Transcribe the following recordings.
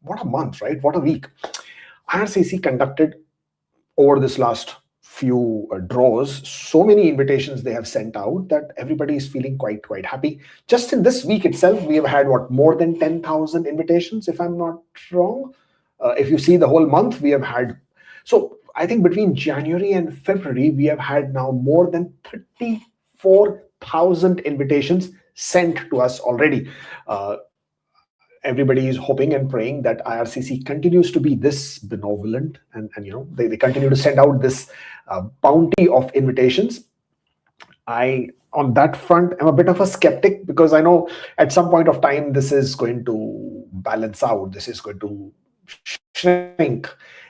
what a month, right? What a week. IRCC conducted over this last few draws, so many invitations they have sent out that everybody is feeling quite happy. Just in this week itself, we have had more than 10,000 invitations, if I'm not wrong. If you see the whole month, we have had, so I think between January and February, we have had now more than 34,000 invitations sent to us already. Everybody is hoping and praying that IRCC continues to be this benevolent, and they continue to send out this bounty of invitations. On that front, I'm a bit of a skeptic, because I know at some point of time this is going to balance out, this is going to shrink,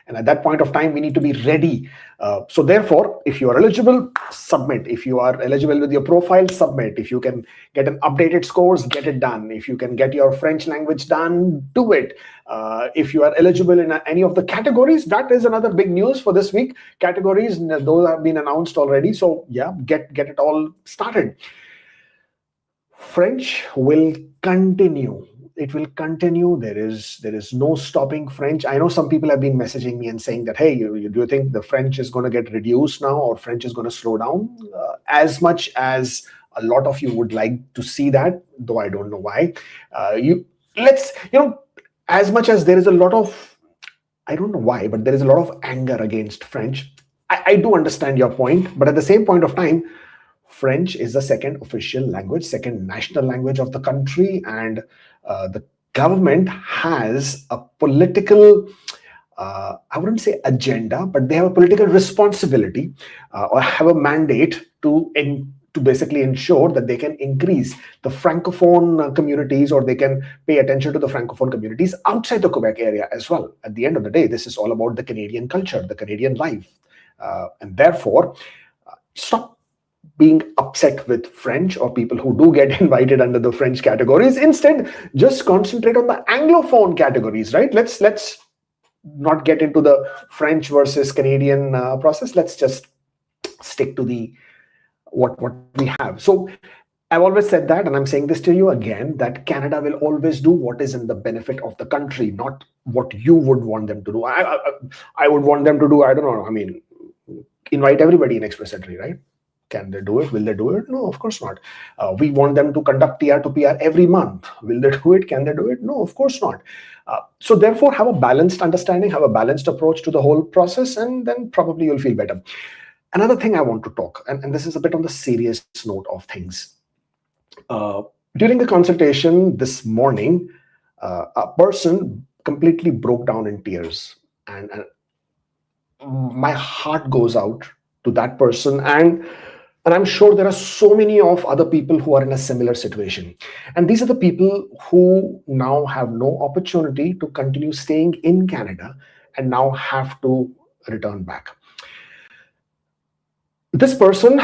and at that point of time we need to be ready. So therefore, if you are eligible, submit. If you are eligible with your profile, submit. If you can get an updated scores, get it done. If you can get your French language done, do it. If you are eligible in any of the categories, that is another big news for this week. Categories, those have been announced already, so yeah, get it all started. French will continue. It will continue. There is no stopping French. I know some people have been messaging me and saying that, hey, do you think the French is going to get reduced now, or French is going to slow down? As much as a lot of you would like to see that, though I don't know why. As much as there is a lot of, I don't know why, but there is a lot of anger against French. I do understand your point, but at the same point of time, French is the second official language, second national language of the country, and the government has a political, I wouldn't say agenda, but they have a political responsibility or have a mandate to basically ensure that they can increase the Francophone communities, or they can pay attention to the Francophone communities outside the Quebec area as well. At the end of the day, this is all about the Canadian culture, the Canadian life. And therefore, stop being upset with French or people who do get invited under the French categories. Instead, just concentrate on the Anglophone categories, right? Let's not get into the French versus Canadian process. Let's just stick to the what we have. So I've always said that, and I'm saying this to you again, that Canada will always do what is in the benefit of the country, not what you would want them to do. I would want them to do, I don't know, I mean, invite everybody in Express Entry, right? Can they do it? Will they do it? No, of course not. We want them to conduct TR to PR every month. Will they do it? Can they do it? No, of course not. So therefore, have a balanced understanding, have a balanced approach to the whole process, and then probably you'll feel better. Another thing I want to talk, and this is a bit on the serious note of things. During the consultation this morning, a person completely broke down in tears, and my heart goes out to that person, and I'm sure there are so many of other people who are in a similar situation. And these are the people who now have no opportunity to continue staying in Canada and now have to return back. This person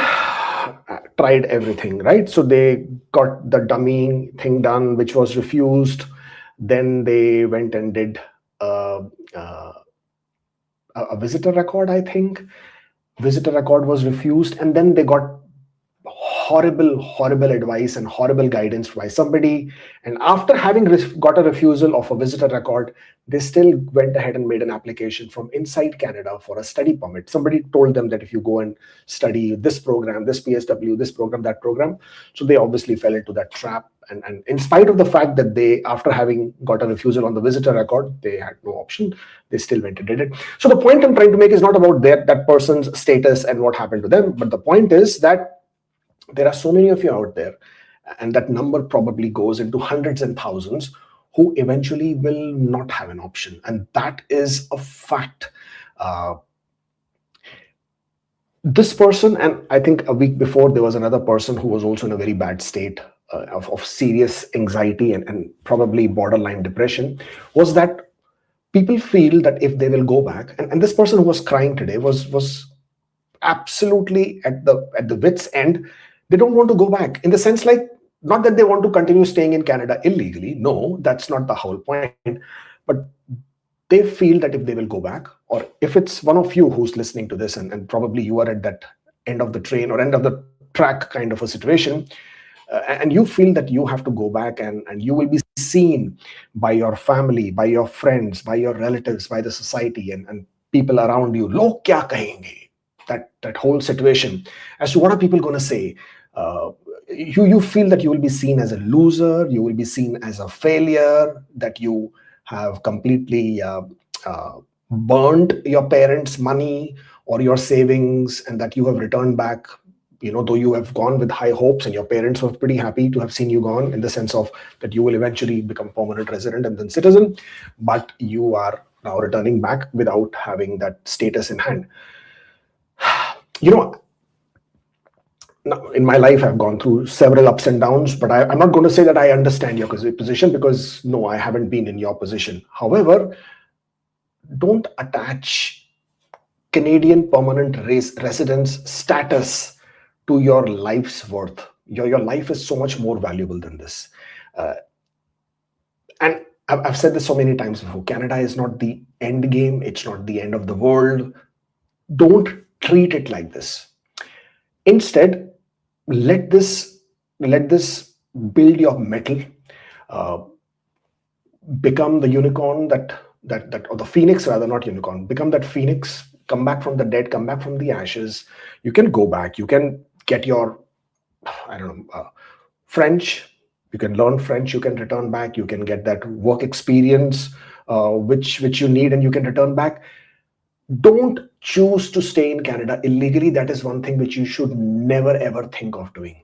tried everything, right? So they got the dummy thing done, which was refused. Then they went and did a visitor record, I think. Visitor record was refused, and then they got horrible advice and horrible guidance by somebody. And after having got a refusal of a visitor record, they still went ahead and made an application from inside Canada for a study permit. Somebody told them that if you go and study this program, this PSW, this program, that program. So they obviously fell into that trap. And in spite of the fact that they, after having got a refusal on the visitor record, they had no option, they still went and did it. So the point I'm trying to make is not about that person's status and what happened to them, but the point is that there are so many of you out there, and that number probably goes into hundreds and thousands, who eventually will not have an option. And that is a fact. This person, and I think a week before, there was another person who was also in a very bad state of serious anxiety and probably borderline depression, was that people feel that if they will go back, and this person who was crying today was absolutely at the wit's end. They don't want to go back, in the sense, like, not that they want to continue staying in Canada illegally. No, that's not the whole point. But they feel that if they will go back, or if it's one of you who's listening to this, and probably you are at that end of the train or end of the track kind of a situation, and you feel that you have to go back and you will be seen by your family, by your friends, by your relatives, by the society, and people around you. Log kya kahenge? That whole situation, as to what are people going to say. You feel that you will be seen as a loser, you will be seen as a failure, that you have completely burned your parents' money or your savings, and that you have returned back, though you have gone with high hopes, and your parents were pretty happy to have seen you gone, in the sense of that you will eventually become permanent resident and then citizen, but you are now returning back without having that status in hand. Now, in my life, I've gone through several ups and downs, but I'm not going to say that I understand your position, because no, I haven't been in your position. However, don't attach Canadian permanent residence status to your life's worth. Your life is so much more valuable than this. And I've said this so many times before, Canada is not the end game. It's not the end of the world. Don't treat it like this. Instead, let this build your mettle, become the unicorn or the phoenix, rather, not unicorn, become that phoenix, come back from the dead, come back from the ashes. You can go back, you can get your, French, you can learn French, you can return back, you can get that work experience, which you need, and you can return back. Don't choose to stay in Canada illegally. That is one thing which you should never ever think of doing.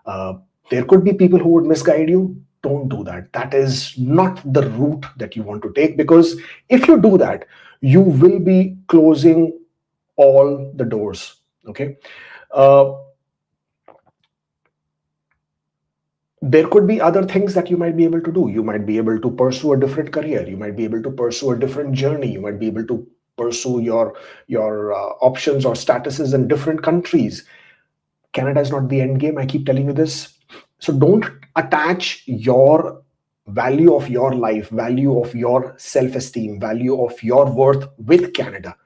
There could be people who would misguide you. Don't do that. That is not the route that you want to take, because if you do that, you will be closing all the doors. Okay. There could be other things that you might be able to do. You might be able to pursue a different career. You might be able to pursue a different journey. You might be able to pursue your options or statuses in different countries. Canada is not the end game. I keep telling you this. So don't attach your value of your life, value of your self-esteem, value of your worth with Canada.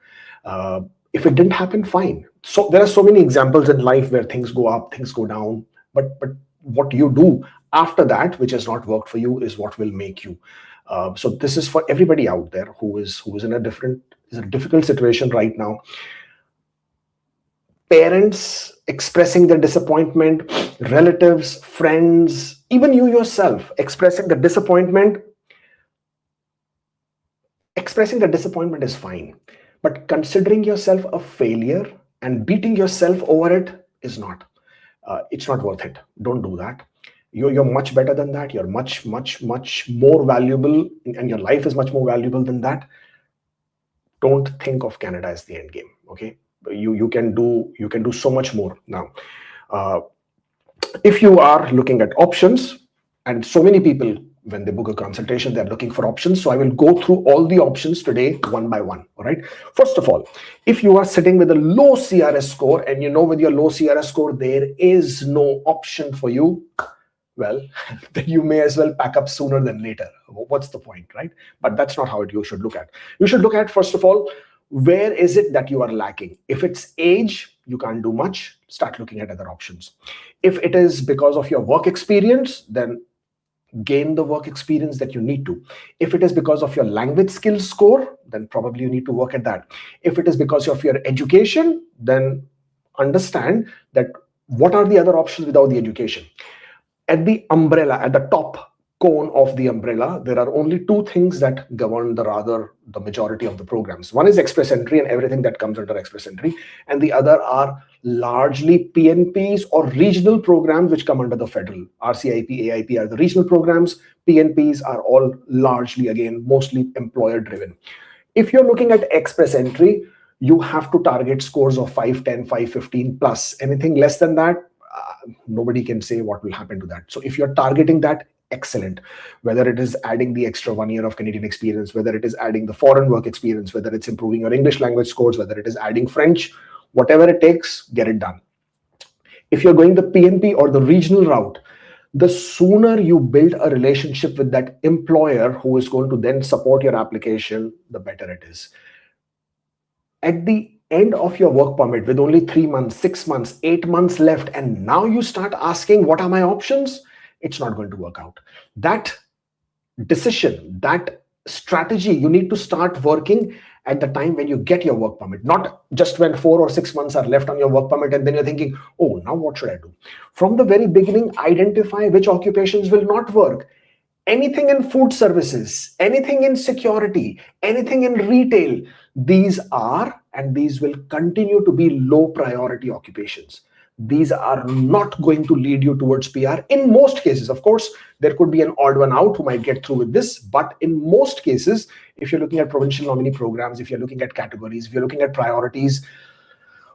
If it didn't happen, fine. So there are so many examples in life where things go up, things go down, but what you do after that, which has not worked for you, is what will make you. So this is for everybody out there who is in a difficult situation right now. Parents expressing their disappointment, relatives, friends, even you yourself expressing the disappointment. Expressing the disappointment is fine, but considering yourself a failure and beating yourself over it is not. It's not worth it. Don't do that. You're much better than that. You're much more valuable, and your life is much more valuable than that. Don't think of Canada as the end game. Okay, you can do so much more now. If you are looking at options, and so many people, when they book a consultation, they're looking for options. So I will go through all the options today, one by one. All right. First of all, if you are sitting with a low CRS score, and with your low CRS score, there is no option for you, well, then you may as well pack up sooner than later. What's the point, right? But that's not how you should look at. You should look at, first of all, where is it that you are lacking? If it's age, you can't do much, start looking at other options. If it is because of your work experience, then gain the work experience that you need to. If it is because of your language skills score, then probably you need to work at that. If it is because of your education, then understand that what are the other options without the education. At the umbrella, at the top cone of the umbrella, there are only two things that govern the majority of the programs. One is express entry and everything that comes under express entry, and the other are largely PNPs or regional programs which come under the federal. RCIP, AIP are the regional programs. PNPs are all largely, again, mostly employer driven. If you're looking at express entry, you have to target scores of 510, 515 plus. Anything less than that, nobody can say what will happen to that. So if you're targeting that, excellent. Whether it is adding the extra 1 year of Canadian experience, whether it is adding the foreign work experience, whether it's improving your English language scores, whether it is adding French, whatever it takes, get it done. If you're going the PNP or the regional route, the sooner you build a relationship with that employer who is going to then support your application, the better it is. At the end of your work permit with only 3 months, 6 months, 8 months left, and now you start asking, what are my options? It's not going to work out. That decision, that strategy, you need to start working at the time when you get your work permit, not just when 4 or 6 months are left on your work permit and then you're thinking, oh, now what should I do? From the very beginning, identify which occupations will not work. Anything in food services, anything in security, anything in retail, these are and these will continue to be low priority occupations. These are not going to lead you towards PR in most cases. Of course, there could be an odd one out who might get through with this, but in most cases, if you're looking at provincial nominee programs, if you're looking at categories, if you're looking at priorities,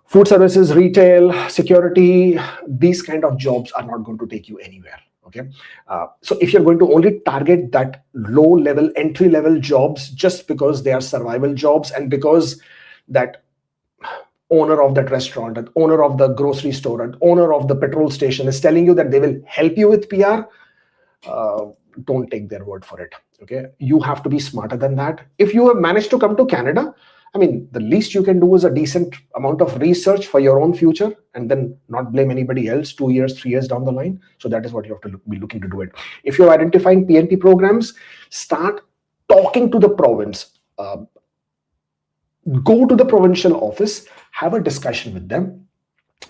food services, retail, security, these kind of jobs are not going to take you anywhere. Okay, so if you're going to only target that low level, entry level jobs just because they are survival jobs and because that owner of that restaurant, that owner of the grocery store, and owner of the petrol station is telling you that they will help you with PR, don't take their word for it. Okay, you have to be smarter than that. If you have managed to come to Canada, I mean, the least you can do is a decent amount of research for your own future and then not blame anybody else 2 years, 3 years down the line. So that is what you have to be looking to do it. If you're identifying PNP programs, start talking to the province. Go to the provincial office, have a discussion with them.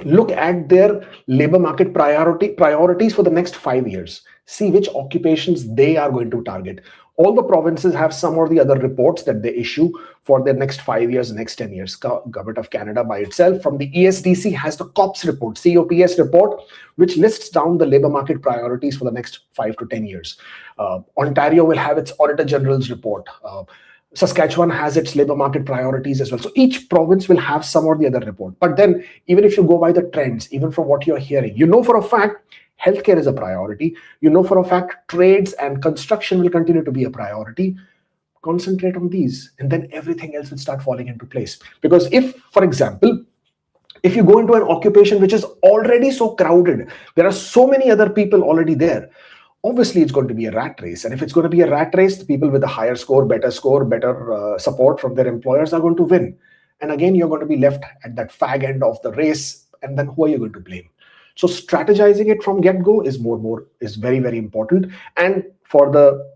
Look at their labor market priorities for the next 5 years. See which occupations they are going to target. All the provinces have some or the other reports that they issue for their next 5 years, next 10 years. Government of Canada by itself from the ESDC has the COPS report, COPS report, which lists down the labor market priorities for the next 5 to 10 years. Ontario will have its Auditor General's report. Saskatchewan has its labor market priorities as well. So each province will have some or the other report. But then even if you go by the trends, even from what you're hearing, you know for a fact, healthcare is a priority. You know for a fact, trades and construction will continue to be a priority. Concentrate on these and then everything else will start falling into place. Because if, for example, if you go into an occupation which is already so crowded, there are so many other people already there, obviously it's going to be a rat race. And if it's going to be a rat race, the people with a higher score, better support from their employers are going to win. And again, you're going to be left at that fag end of the race. And then who are you going to blame? So strategizing it from get-go is very, very important. And for the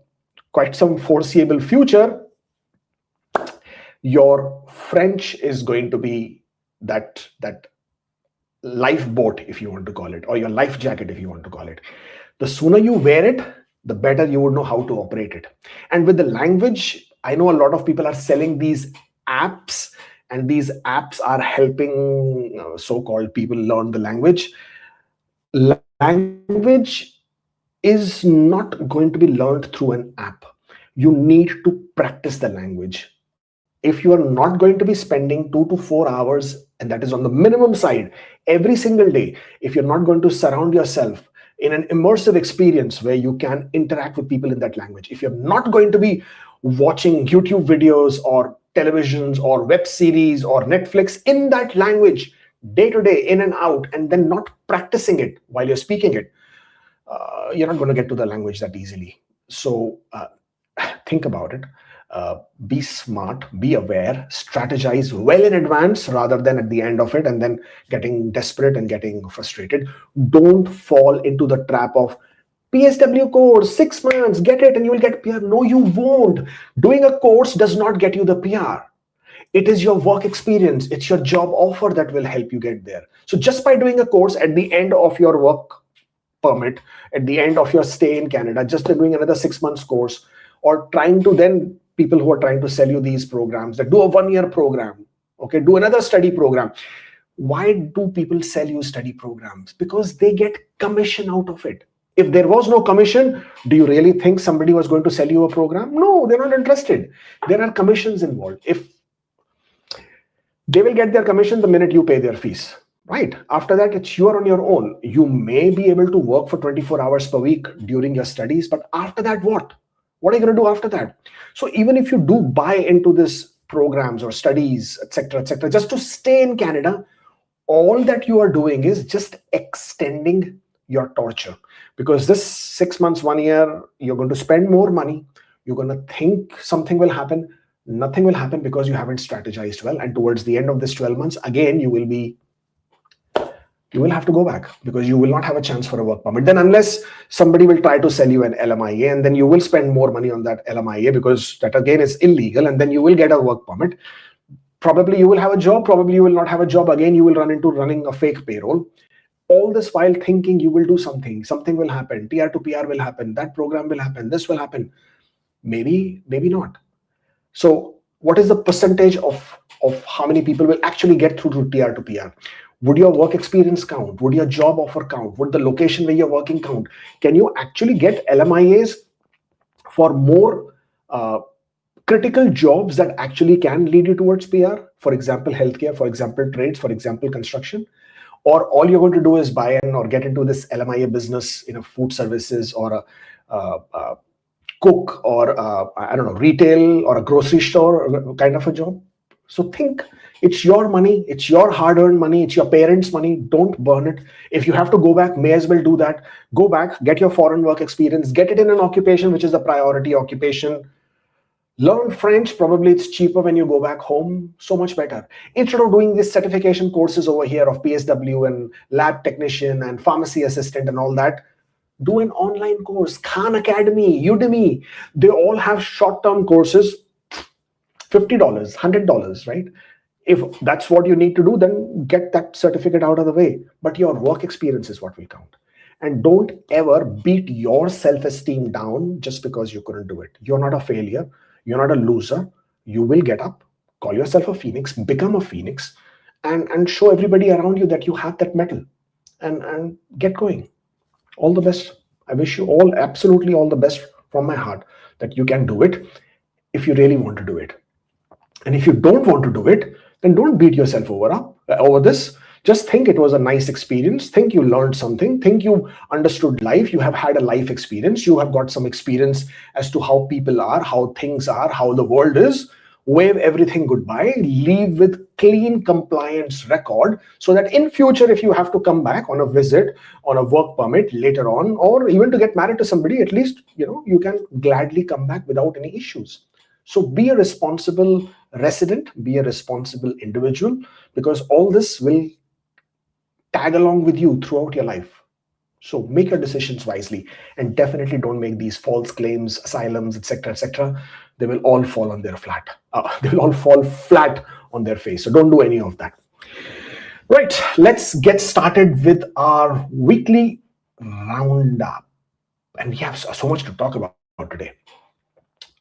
quite some foreseeable future, your French is going to be that lifeboat, if you want to call it, or your life jacket, if you want to call it. The sooner you wear it, the better you would know how to operate it. And with the language, I know a lot of people are selling these apps, and these apps are helping so-called people learn the language. Language is not going to be learned through an app. You need to practice the language. If you are not going to be spending 2 to 4 hours, and that is on the minimum side, every single day, if you're not going to surround yourself in an immersive experience where you can interact with people in that language, if you're not going to be watching YouTube videos or televisions or web series or Netflix in that language day to day, in and out, and then not practicing it while you're speaking it, you're not going to get to the language that easily. So think about it. Be smart, be aware, strategize well in advance rather than at the end of it and then getting desperate and getting frustrated. Don't fall into the trap of PSW course, 6 months, get it and you will get PR. No, you won't. Doing a course does not get you the PR. It is your work experience. It's your job offer that will help you get there. So just by doing a course at the end of your work permit, at the end of your stay in Canada, just by doing another 6 months course, or trying to then, people who are trying to sell you these programs, that do a 1-year program, okay, do another study program. Why do people sell you study programs? Because they get commission out of it. If there was no commission, do you really think somebody was going to sell you a program? No, they're not interested. There are commissions involved. If they will get their commission the minute you pay their fees, right? After that, it's you are on your own. You may be able to work for 24 hours per week during your studies, but after that, what? What are you going to do after that? So even if you do buy into this programs or studies, etc., just to stay in Canada, all that you are doing is just extending your torture. Because this 6 months, 1 year, you're going to spend more money. You're going to think something will happen. nothing will happen because you haven't strategized well. And towards the end of this 12 months, again, you will have to go back because you will not have a chance for a work permit. Then unless somebody will try to sell you an 𝗬𝗍𝗂, and then you will spend more money on that 𝗬𝗍𝗂 because that again is illegal, and then you will get a work permit. Probably you will have a job, probably you will not have a job. Again, you will run into running a fake payroll. All this while thinking you will do something will happen, TR to PR will happen, that program will happen, this will happen. Maybe not. So what is the percentage of how many people will actually get through to TR to PR? Would your work experience count? Would your job offer count? Would the location where you're working count? Can you actually get 𝗬𝗍𝗂s for more critical jobs that actually can lead you towards PR? For example, healthcare, for example, trades, for example, construction. Or all you're going to do is buy in or get into this 𝗬𝗍𝗂 business in a food services or a cook or I don't know, retail or a grocery store kind of a job. So think, it's your money, it's your hard-earned money, it's your parents' money. Don't burn it. If you have to go back, may as well do that. Go back, get your foreign work experience, get it in an occupation which is the priority occupation. Learn French. Probably it's cheaper when you go back home. So much better. Instead of doing these certification courses over here of PSW and lab technician and pharmacy assistant and all that, do an online course. Khan Academy, Udemy, they all have short-term courses, $50, $100, right? If that's what you need to do, then get that certificate out of the way. But your work experience is what will count. And don't ever beat your self-esteem down just because you couldn't do it. You're not a failure. You're not a loser. You will get up, call yourself a phoenix, become a phoenix, and show everybody around you that you have that mettle, and get going. All the best. I wish you all, absolutely all the best from my heart, that you can do it if you really want to do it. And if you don't want to do it, then don't beat yourself over this. Just think it was a nice experience. Think you learned something. Think you understood life. You have had a life experience. You have got some experience as to how people are, how things are, how the world is. Wave everything goodbye. Leave with clean compliance record, so that in future, if you have to come back on a visit, on a work permit later on, or even to get married to somebody, at least you can gladly come back without any issues. So be a responsible resident, be a responsible individual, because all this will tag along with you throughout your life. So make your decisions wisely, and definitely don't make these false claims, asylums, etc., etc. They will all fall on their flat. They will all fall flat on their face. So don't do any of that. Right, let's get started with our weekly roundup. And we have so much to talk about today.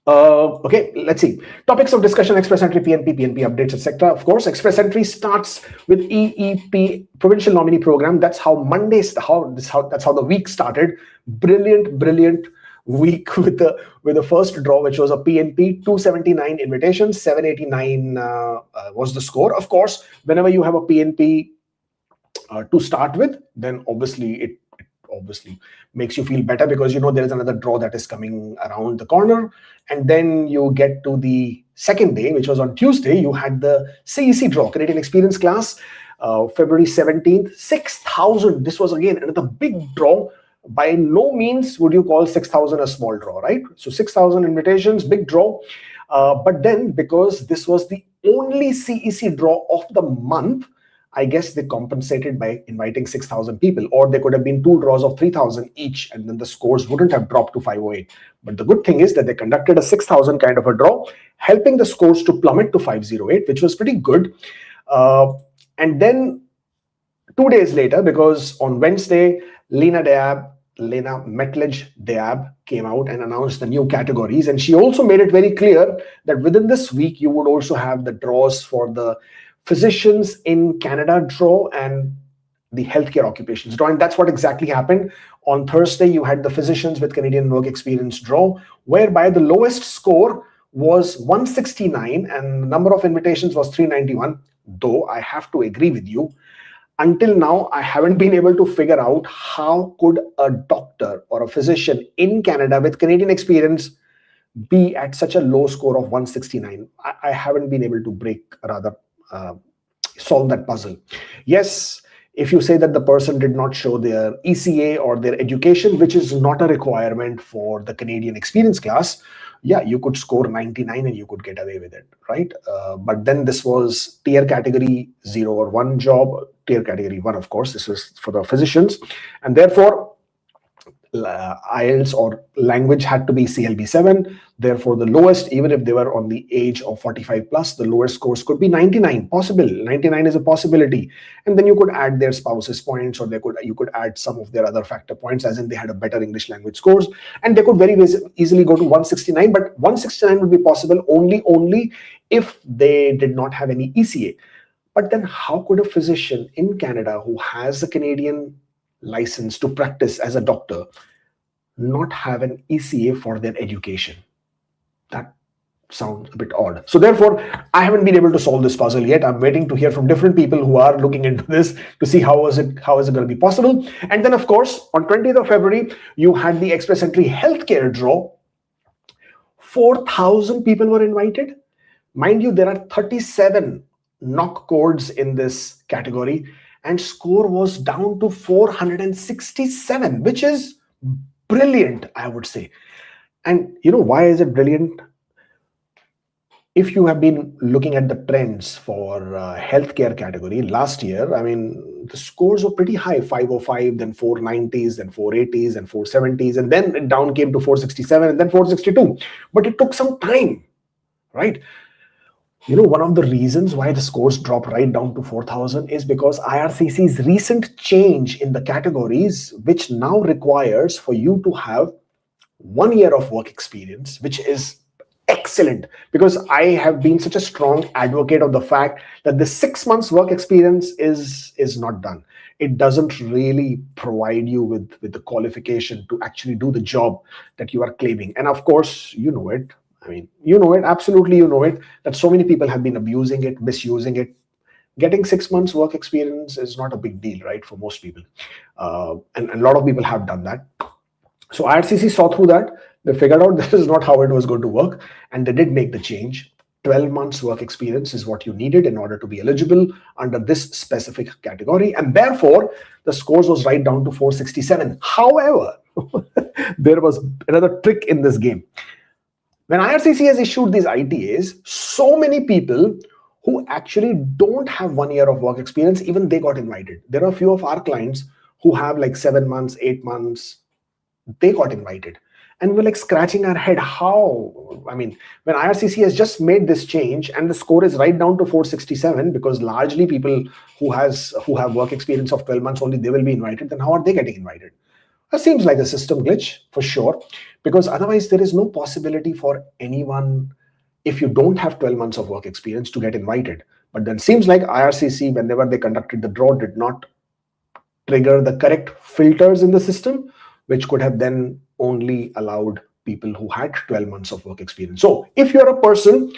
Okay, let's see. Topics of discussion: Express Entry, PNP updates, etc. Of course, Express Entry starts with EEP, Provincial Nominee Program. That's how that's how the week started. Brilliant week with the first draw, which was a PNP. 279 invitations, 789 was the score. Of course, whenever you have a PNP to start with, then obviously it makes you feel better, because there is another draw that is coming around the corner. And then you get to the second day, which was on Tuesday. You had the CEC draw, Canadian Experience Class, February 17th, 6,000. This was again another big draw. By no means would you call 6,000 a small draw, right? So 6,000 invitations, big draw. But then, because this was the only CEC draw of the month, I guess they compensated by inviting 6,000 people, or there could have been two draws of 3,000 each, and then the scores wouldn't have dropped to 508. But the good thing is that they conducted a 6,000 kind of a draw, helping the scores to plummet to 508, which was pretty good. And then 2 days later, because on Wednesday, Lena Metlage-Deab came out and announced the new categories, and she also made it very clear that within this week, you would also have the draws for the Physicians in Canada draw and the healthcare occupations draw. And that's what exactly happened. On Thursday, you had the Physicians with Canadian Work Experience draw, whereby the lowest score was 169 and the number of invitations was 391. Though I have to agree with you, until now, I haven't been able to figure out how could a doctor or a physician in Canada with Canadian experience be at such a low score of 169. I haven't been able to solve that puzzle. Yes, If you say that the person did not show their ECA or their education, which is not a requirement for the Canadian experience class, yeah, you could score 99 and you could get away with it, right? But then this was tier category 0 or 1 job, tier category 1, of course, this was for the physicians. And therefore, IELTS or language had to be CLB7. Therefore, the lowest, even if they were on the age of 45 plus, the lowest scores could be 99. Possible. 99 is a possibility. And then you could add their spouse's points, or you could add some of their other factor points, as in they had a better English language scores, and they could very easily go to 169. But 169 would be possible only if they did not have any ECA. But then how could a physician in Canada who has a Canadian license to practice as a doctor not have an ECA for their education? That sounds a bit odd. So therefore, I haven't been able to solve this puzzle yet. I'm waiting to hear from different people who are looking into this to see how is it going to be possible. And then, of course, on 20th of February, you had the express entry healthcare draw. 4,000 people were invited. Mind you, there are 37 knock codes in this category, and score was down to 467, which is brilliant, I would say. And you know, why is it brilliant? If you have been looking at the trends for healthcare category last year, I mean, the scores were pretty high, 505, then 490s, then 480s, and 470s, and then it down came to 467, and then 462. But it took some time, right? You know, one of the reasons why the scores dropped right down to 4,000 is because IRCC's recent change in the categories, which now requires for you to have 1 year of work experience, which is excellent, because I have been such a strong advocate of the fact that the 6 months work experience is not done. It doesn't really provide you with the qualification to actually do the job that you are claiming. And of course, you know it. I mean, you know it, absolutely you know it, that so many people have been abusing it, misusing it. Getting 6 months work experience is not a big deal, right, for most people. And a lot of people have done that. So IRCC saw through that. They figured out this is not how it was going to work, and they did make the change. 12 months work experience is what you needed in order to be eligible under this specific category, and therefore the scores was right down to 467. However, there was another trick in this game. When IRCC has issued these ITAs, so many people who actually don't have 1 year of work experience, even they got invited. There are a few of our clients who have like 7 months, 8 months, they got invited. And we're like scratching our head, how? I mean, when IRCC has just made this change and the score is right down to 467, because largely people who have work experience of 12 months only, they will be invited, then how are they getting invited? That seems like a system glitch for sure, because otherwise there is no possibility for anyone, if you don't have 12 months of work experience, to get invited. But then seems like IRCC, whenever they conducted the draw, did not trigger the correct filters in the system, which could have then only allowed people who had 12 months of work experience. So if you're a person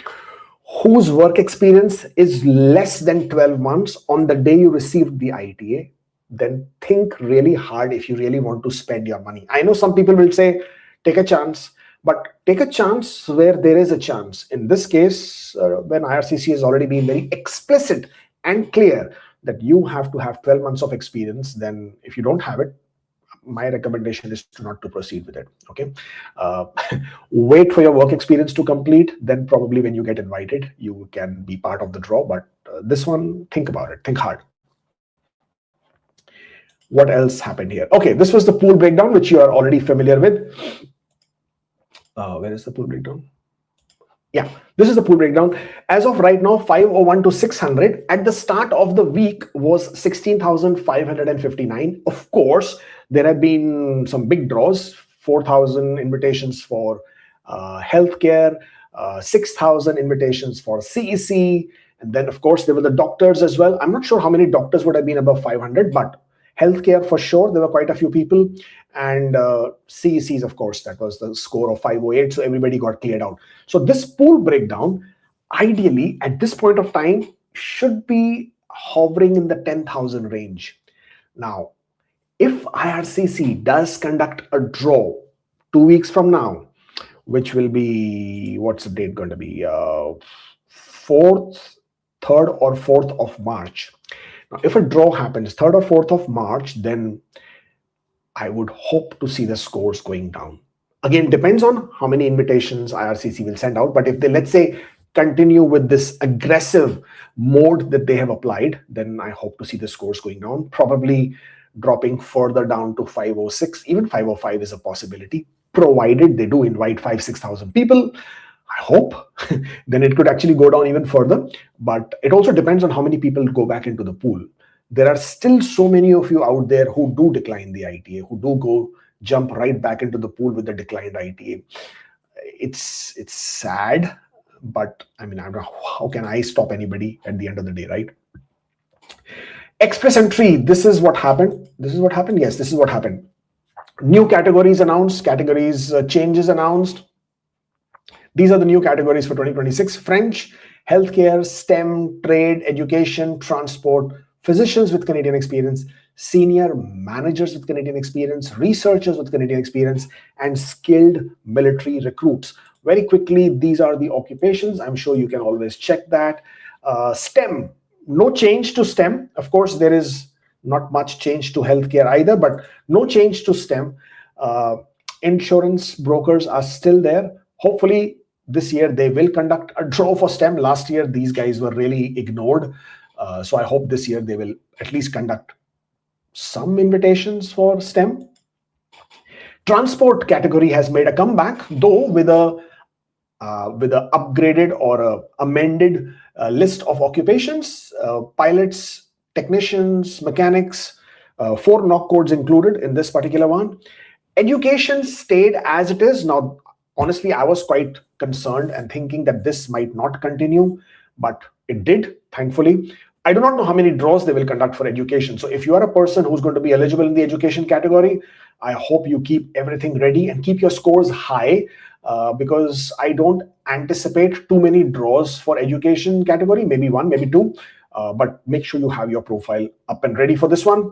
whose work experience is less than 12 months on the day you received the ITA, then think really hard if you really want to spend your money. I know some people will say, take a chance, but take a chance where there is a chance. In this case, when IRCC has already been very explicit and clear that you have to have 12 months of experience, then if you don't have it, my recommendation is not to proceed with it, okay? Wait for your work experience to complete, then probably when you get invited, you can be part of the draw. But this one, think about it, think hard. What else happened here? Okay, this was the pool breakdown, which you are already familiar with. Where is the pool breakdown? Yeah, this is the pool breakdown. As of right now, 501 to 600. At the start of the week was 16,559. Of course, there have been some big draws, 4,000 invitations for healthcare, 6,000 invitations for CEC. And then, of course, there were the doctors as well. I'm not sure how many doctors would have been above 500, but healthcare for sure, there were quite a few people. And CECs, of course, that was the score of 508. So everybody got cleared out. So this pool breakdown, ideally, at this point of time, should be hovering in the 10,000 range. Now, if IRCC does conduct a draw 2 weeks from now, which will be, what's the date going to be? 3rd or 4th of March. Now, if a draw happens 3rd or 4th of March, then I would hope to see the scores going down. Again, depends on how many invitations IRCC will send out. But if they, let's say, continue with this aggressive mode that they have applied, then I hope to see the scores going down, probably dropping further down to 506. Even 505 is a possibility, provided they do invite 5,000-6,000 people. I hope then it could actually go down even further. But it also depends on how many people go back into the pool. There are still so many of you out there who do decline the ITA, who do jump right back into the pool with the declined ITA. It's sad, but I mean, I don't know, how can I stop anybody at the end of the day, right? Express entry, this is what happened. This is what happened. Yes, this is what happened. New categories announced, categories changes announced. These are the new categories for 2026. French, healthcare, STEM, trade, education, transport, physicians with Canadian experience, senior managers with Canadian experience, researchers with Canadian experience, and skilled military recruits. Very quickly, these are the occupations. I'm sure you can always check that. STEM, no change to STEM. Of course, there is not much change to healthcare either, but no change to STEM. Insurance brokers are still there. Hopefully, this year they will conduct a draw for STEM. Last year, these guys were really ignored. So I hope this year they will at least conduct some invitations for STEM. Transport category has made a comeback, though with a upgraded or a amended list of occupations, pilots, technicians, mechanics, 4 knock codes included in this particular one. Education stayed as it is. Now, honestly, I was quite concerned and thinking that this might not continue, but it did, thankfully. I do not know how many draws they will conduct for education. So if you are a person who's going to be eligible in the education category, I hope you keep everything ready and keep your scores high, because I don't anticipate too many draws for education category, maybe 1, maybe 2, but make sure you have your profile up and ready for this one.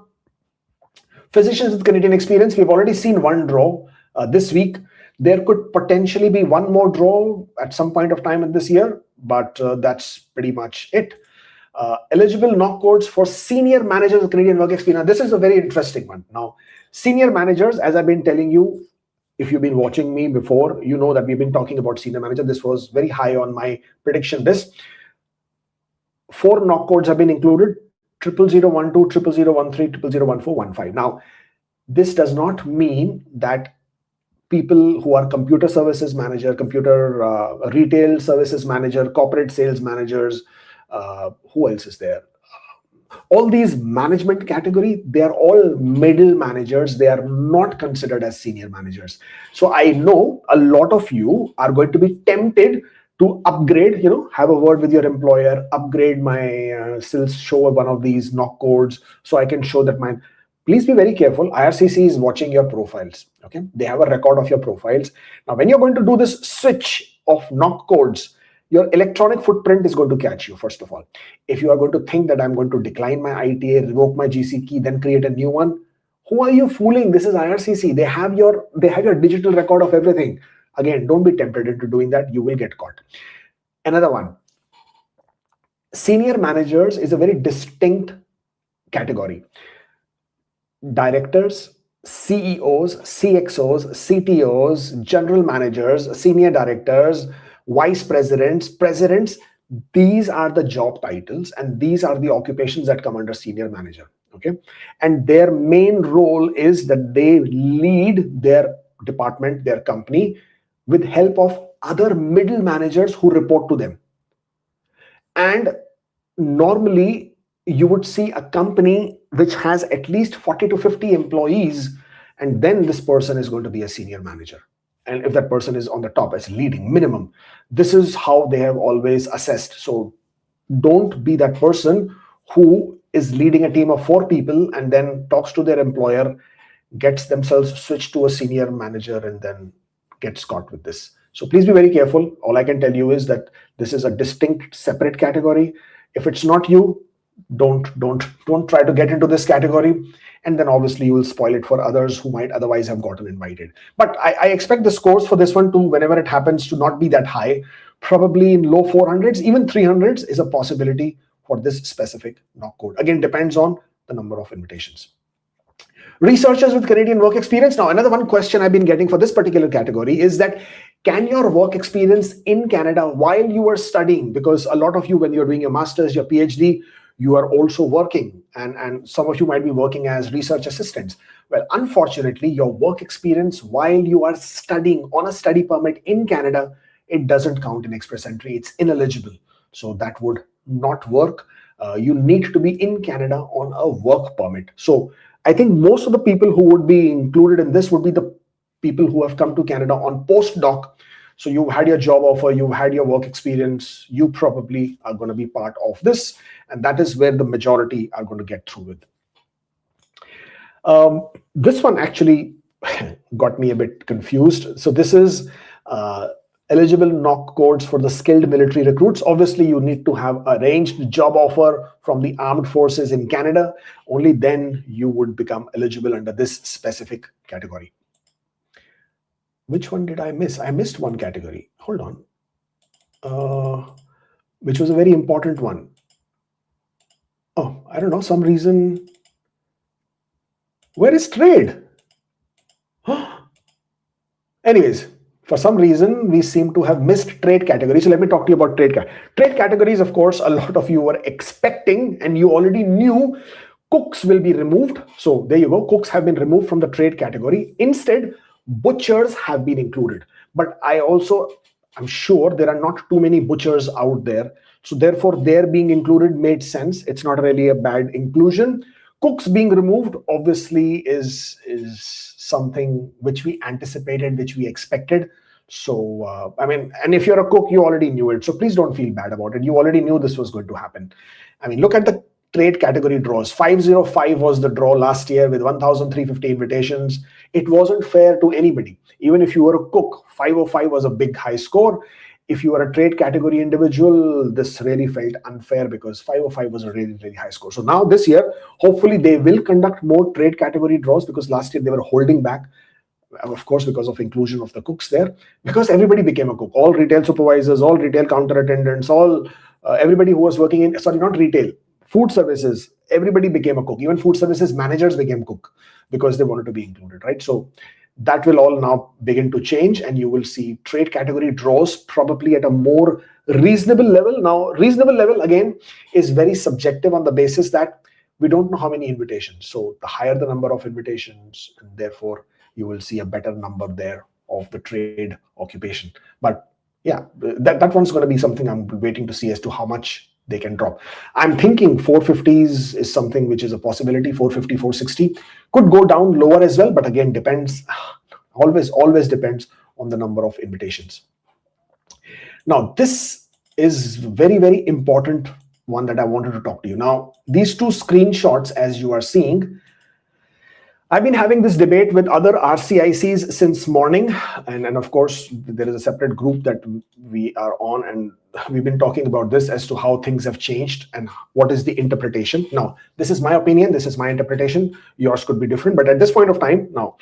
Physicians with Canadian experience, we've already seen 1 draw this week. There could potentially be 1 more draw at some point of time in this year, but that's pretty much it. Eligible knock codes for senior managers with Canadian work experience. Now, this is a very interesting one. Now, senior managers, as I've been telling you, if you've been watching me before, you know that we've been talking about senior manager. This was very high on my prediction list. 4 knock codes have been included: 00012, 00013, 0001415. Now, this does not mean that people who are computer services manager, computer retail services manager, corporate sales managers, who else is there? All these management category, they are all middle managers. They are not considered as senior managers. So I know a lot of you are going to be tempted to upgrade, have a word with your employer, upgrade my skills, show one of these knock codes so I can show that mine. Please be very careful. IRCC is watching your profiles. Okay, they have a record of your profiles. Now, when you're going to do this switch of knock codes, your electronic footprint is going to catch you, first of all. If you are going to think that I'm going to decline my ITA, revoke my GC key, then create a new one, who are you fooling? This is IRCC. They have your digital record of everything. Again, don't be tempted into doing that. You will get caught. Another one. Senior managers is a very distinct category. Directors, CEOs, CXOs, CTOs, general managers, senior directors, vice presidents, presidents, these are the job titles and these are the occupations that come under senior manager. Okay, and their main role is that they lead their department, their company, with help of other middle managers who report to them. And normally you would see a company which has at least 40 to 50 employees, and then this person is going to be a senior manager. And if that person is on the top as leading minimum, this is how they have always assessed. So don't be that person who is leading a team of 4 people and then talks to their employer, gets themselves switched to a senior manager, and then gets caught with this. So please be very careful. All I can tell you is that this is a distinct, separate category. If it's not you, don't try to get into this category. And then obviously you will spoil it for others who might otherwise have gotten invited. But I expect the scores for this one to, whenever it happens, to not be that high. Probably in low 400s, even 300s is a possibility for this specific knock code. Again, depends on the number of invitations. Researchers with Canadian work experience. Now, another one question I've been getting for this particular category is that, can your work experience in Canada while you are studying? Because a lot of you, when you're doing your master's, your PhD, you are also working, and some of you might be working as research assistants. Well, unfortunately, your work experience while you are studying on a study permit in Canada, it doesn't count in express entry. It's ineligible. So that would not work. You need to be in Canada on a work permit. So I think most of the people who would be included in this would be the people who have come to Canada on postdoc. So you've had your job offer, you've had your work experience, you probably are going to be part of this, and that is where the majority are going to get through with. This one actually got me a bit confused. So this is eligible knock codes for the skilled military recruits. Obviously, you need to have arranged job offer from the armed forces in Canada. Only then you would become eligible under this specific category. Which one did I miss? I missed one category. Hold on. Which was a very important one. Oh, I don't know, some reason. Where is trade? Anyways, for some reason, we seem to have missed trade category. So let me talk to you about trade categories. Trade categories, of course, a lot of you were expecting, and you already knew cooks will be removed. So there you go. Cooks have been removed from the trade category. Instead, butchers have been included. But I'm sure there are not too many butchers out there. So therefore, their being included made sense. It's not really a bad inclusion. Cooks being removed obviously is something which we anticipated, which we expected. So, I mean, and if you're a cook, you already knew it. So please don't feel bad about it. You already knew this was going to happen. I mean, look at the trade category draws. 505 was the draw last year with 1,350 invitations. It wasn't fair to anybody. Even if you were a cook, 505 was a big high score. If you were a trade category individual, this really felt unfair because 505 was a really, really high score. So now this year, hopefully they will conduct more trade category draws, because last year they were holding back, of course, because of inclusion of the cooks there, because everybody became a cook. All retail supervisors, all retail counter attendants, everybody who was working in, sorry, not retail, food services, everybody became a cook. Even food services managers became cook because they wanted to be included, right? So that will all now begin to change, and you will see trade category draws probably at a more reasonable level. Now, reasonable level, again, is very subjective on the basis that we don't know how many invitations. So the higher the number of invitations, and therefore you will see a better number there of the trade occupation. But yeah, that one's going to be something I'm waiting to see as to how much they can drop. I'm thinking 450s is something which is a possibility. 450, 460 could go down lower as well, but again, depends, always depends on the number of invitations. Now, this is very, very important one that I wanted to talk to you. Now, these two screenshots, as you are seeing, I've been having this debate with other RCICs since morning, and of course, there is a separate group that we are on, and we've been talking about this as to how things have changed and what is the interpretation. Now, this is my opinion, this is my interpretation, yours could be different, but at this point of time, now,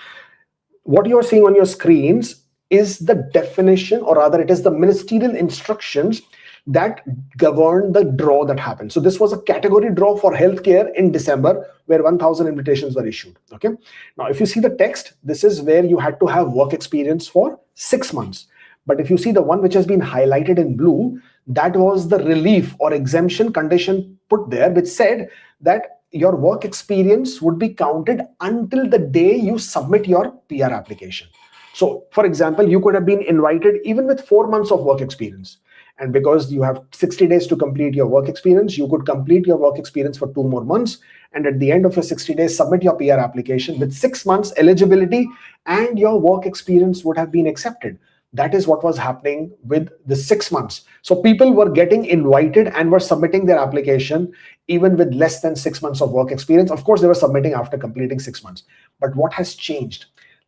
what you're seeing on your screens is the definition, or rather it is the ministerial instructions that govern the draw that happened. So this was a category draw for healthcare in December, where 1,000 invitations were issued. Okay. Now, if you see the text, this is where you had to have work experience for 6 months. But if you see the one which has been highlighted in blue, that was the relief or exemption condition put there, which said that your work experience would be counted until the day you submit your PR application. So, for example, you could have been invited even with 4 months of work experience. And because you have 60 days to complete your work experience, you could complete your work experience for 2 more months. And at the end of your 60 days, submit your PR application with 6 months eligibility, and your work experience would have been accepted. That is what was happening with the 6 months. So people were getting invited and were submitting their application even with less than 6 months of work experience. Of course, they were submitting after completing 6 months. But what has changed?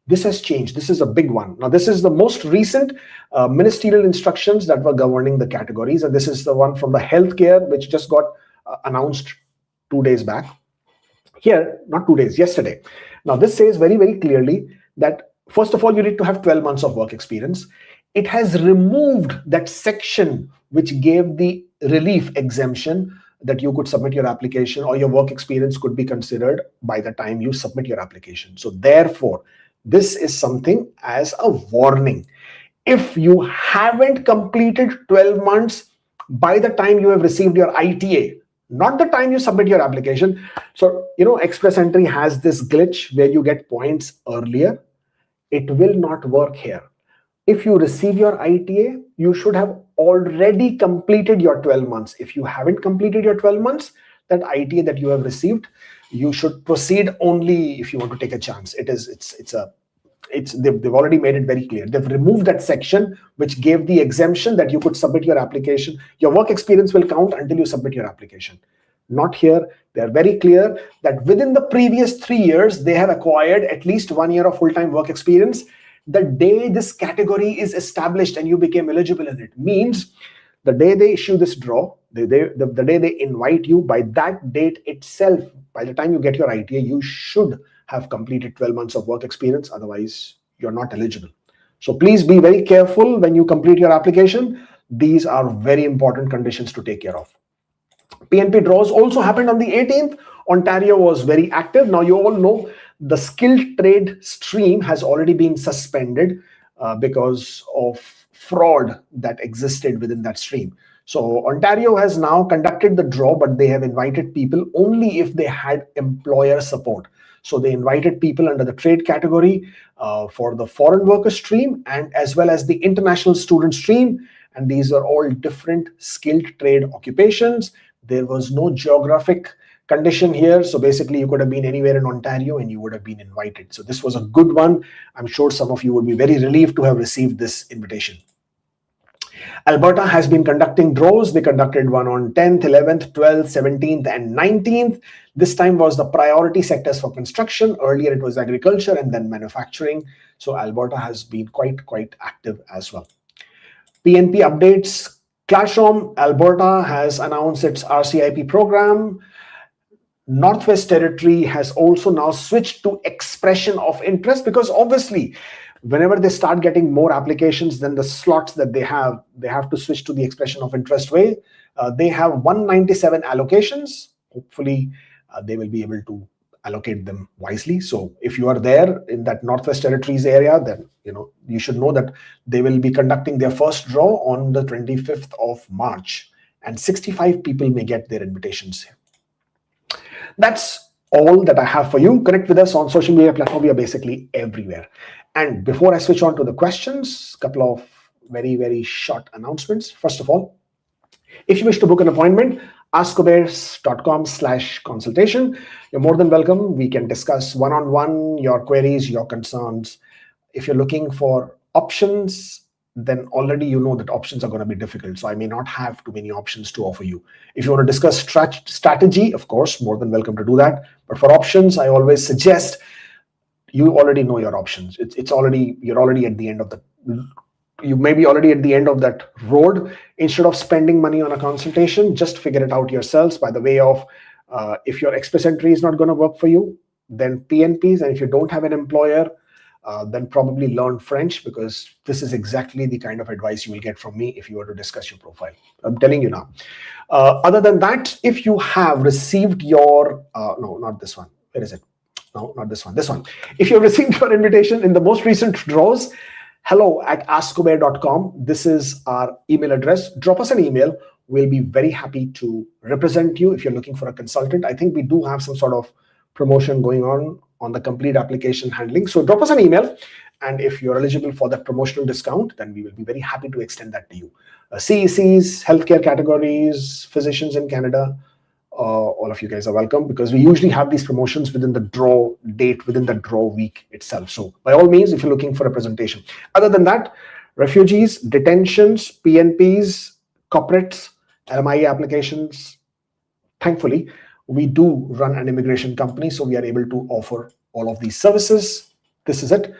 This has changed. This is a big one. Now, this is the most recent ministerial instructions that were governing the categories. And this is the one from the healthcare, which just got announced 2 days back. Here, not 2 days, yesterday. Now, this says very, very clearly that, first of all, you need to have 12 months of work experience. It has removed that section which gave the relief exemption that you could submit your application, or your work experience could be considered by the time you submit your application. So therefore, this is something as a warning. If you haven't completed 12 months by the time you have received your ITA, not the time you submit your application. So, Express Entry has this glitch where you get points earlier. It will not work here. If you receive your ITA, you should have already completed your 12 months. If you haven't completed your 12 months, that ITA that you have received, you should proceed only if you want to take a chance. They've already made it very clear. They've removed that section which gave the exemption that you could submit your application. Your work experience will count until you submit your application. Not here. They are very clear that within the previous 3 years, they have acquired at least 1 year of full-time work experience. The day this category is established and you became eligible in it means the day they issue this draw, the day they invite you, by that date itself, by the time you get your ITA, you should have completed 12 months of work experience. Otherwise, you're not eligible. So please be very careful when you complete your application. These are very important conditions to take care of. PNP draws also happened on the 18th. Ontario was very active. Now you all know the skilled trade stream has already been suspended because of fraud that existed within that stream. So Ontario has now conducted the draw, but they have invited people only if they had employer support. So they invited people under the trade category for the foreign worker stream and as well as the international student stream. And these are all different skilled trade occupations. There was no geographic condition here. So basically you could have been anywhere in Ontario and you would have been invited. So this was a good one. I'm sure some of you would be very relieved to have received this invitation. Alberta has been conducting draws. They conducted one on 10th, 11th, 12th, 17th, and 19th. This time was the priority sectors for construction. Earlier it was agriculture and then manufacturing. So Alberta has been quite active as well. PNP updates. 𝘂𝗲𝗄𝗏, Alberta has announced its RCIP program. Northwest Territory has also now switched to expression of interest because obviously whenever they start getting more applications than the slots that they have to switch to the expression of interest way. They have 197 allocations. Hopefully they will be able to allocate them wisely. So if you are there in that Northwest Territories area, then you should know that they will be conducting their first draw on the 25th of March, and 65 people may get their invitations. That's all that I have for you. Connect with us on social media platform. We are basically everywhere. And before I switch on to the questions, a couple of very short announcements. First of all, if you wish to book an appointment, askkubeir.com/consultation. You're more than welcome. We can discuss one-on-one your queries, your concerns. If you're looking for options, then already you know that options are going to be difficult. So I may not have too many options to offer you. If you want to discuss strategy, of course, more than welcome to do that. But for options, I always suggest you already know your options. You're already at the end of you may be already at the end of that road. Instead of spending money on a consultation, just figure it out yourselves by the way of if your Express Entry is not going to work for you, then PNPs, and if you don't have an employer, then probably learn French, because this is exactly the kind of advice you will get from me if you were to discuss your profile. I'm telling you now. Other than that, if you have received your, no, not this one. Where is it? No, not this one. This one. If you have received your invitation in the most recent draws, hello@askkubeir.com. This is our email address. Drop us an email. We'll be very happy to represent you if you're looking for a consultant. I think we do have some sort of promotion going on the complete application handling. So drop us an email. And if you're eligible for that promotional discount, then we will be very happy to extend that to you. CECs, healthcare categories, physicians in Canada, all of you guys are welcome, because we usually have these promotions within the draw date, within the draw week itself. So by all means, if you're looking for a presentation. Other than that, refugees, detentions, PNPs, corporates, LMIE applications, thankfully, we do run an immigration company, so we are able to offer all of these services. This is it.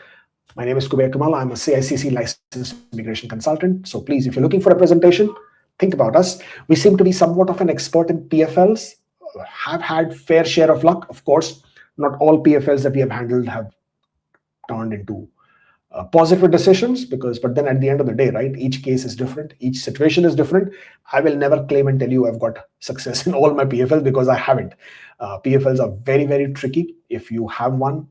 My name is Kubeir Kamal. I'm a CICC licensed immigration consultant. So please, if you're looking for a presentation, think about us. We seem to be somewhat of an expert in PFLs, have had fair share of luck. Of course, not all PFLs that we have handled have turned into positive decisions, but then at the end of the day, right, each case is different, each situation is different. I will never claim and tell you I've got success in all my PFLs, because I haven't. PFLs are very, very tricky. If you have one,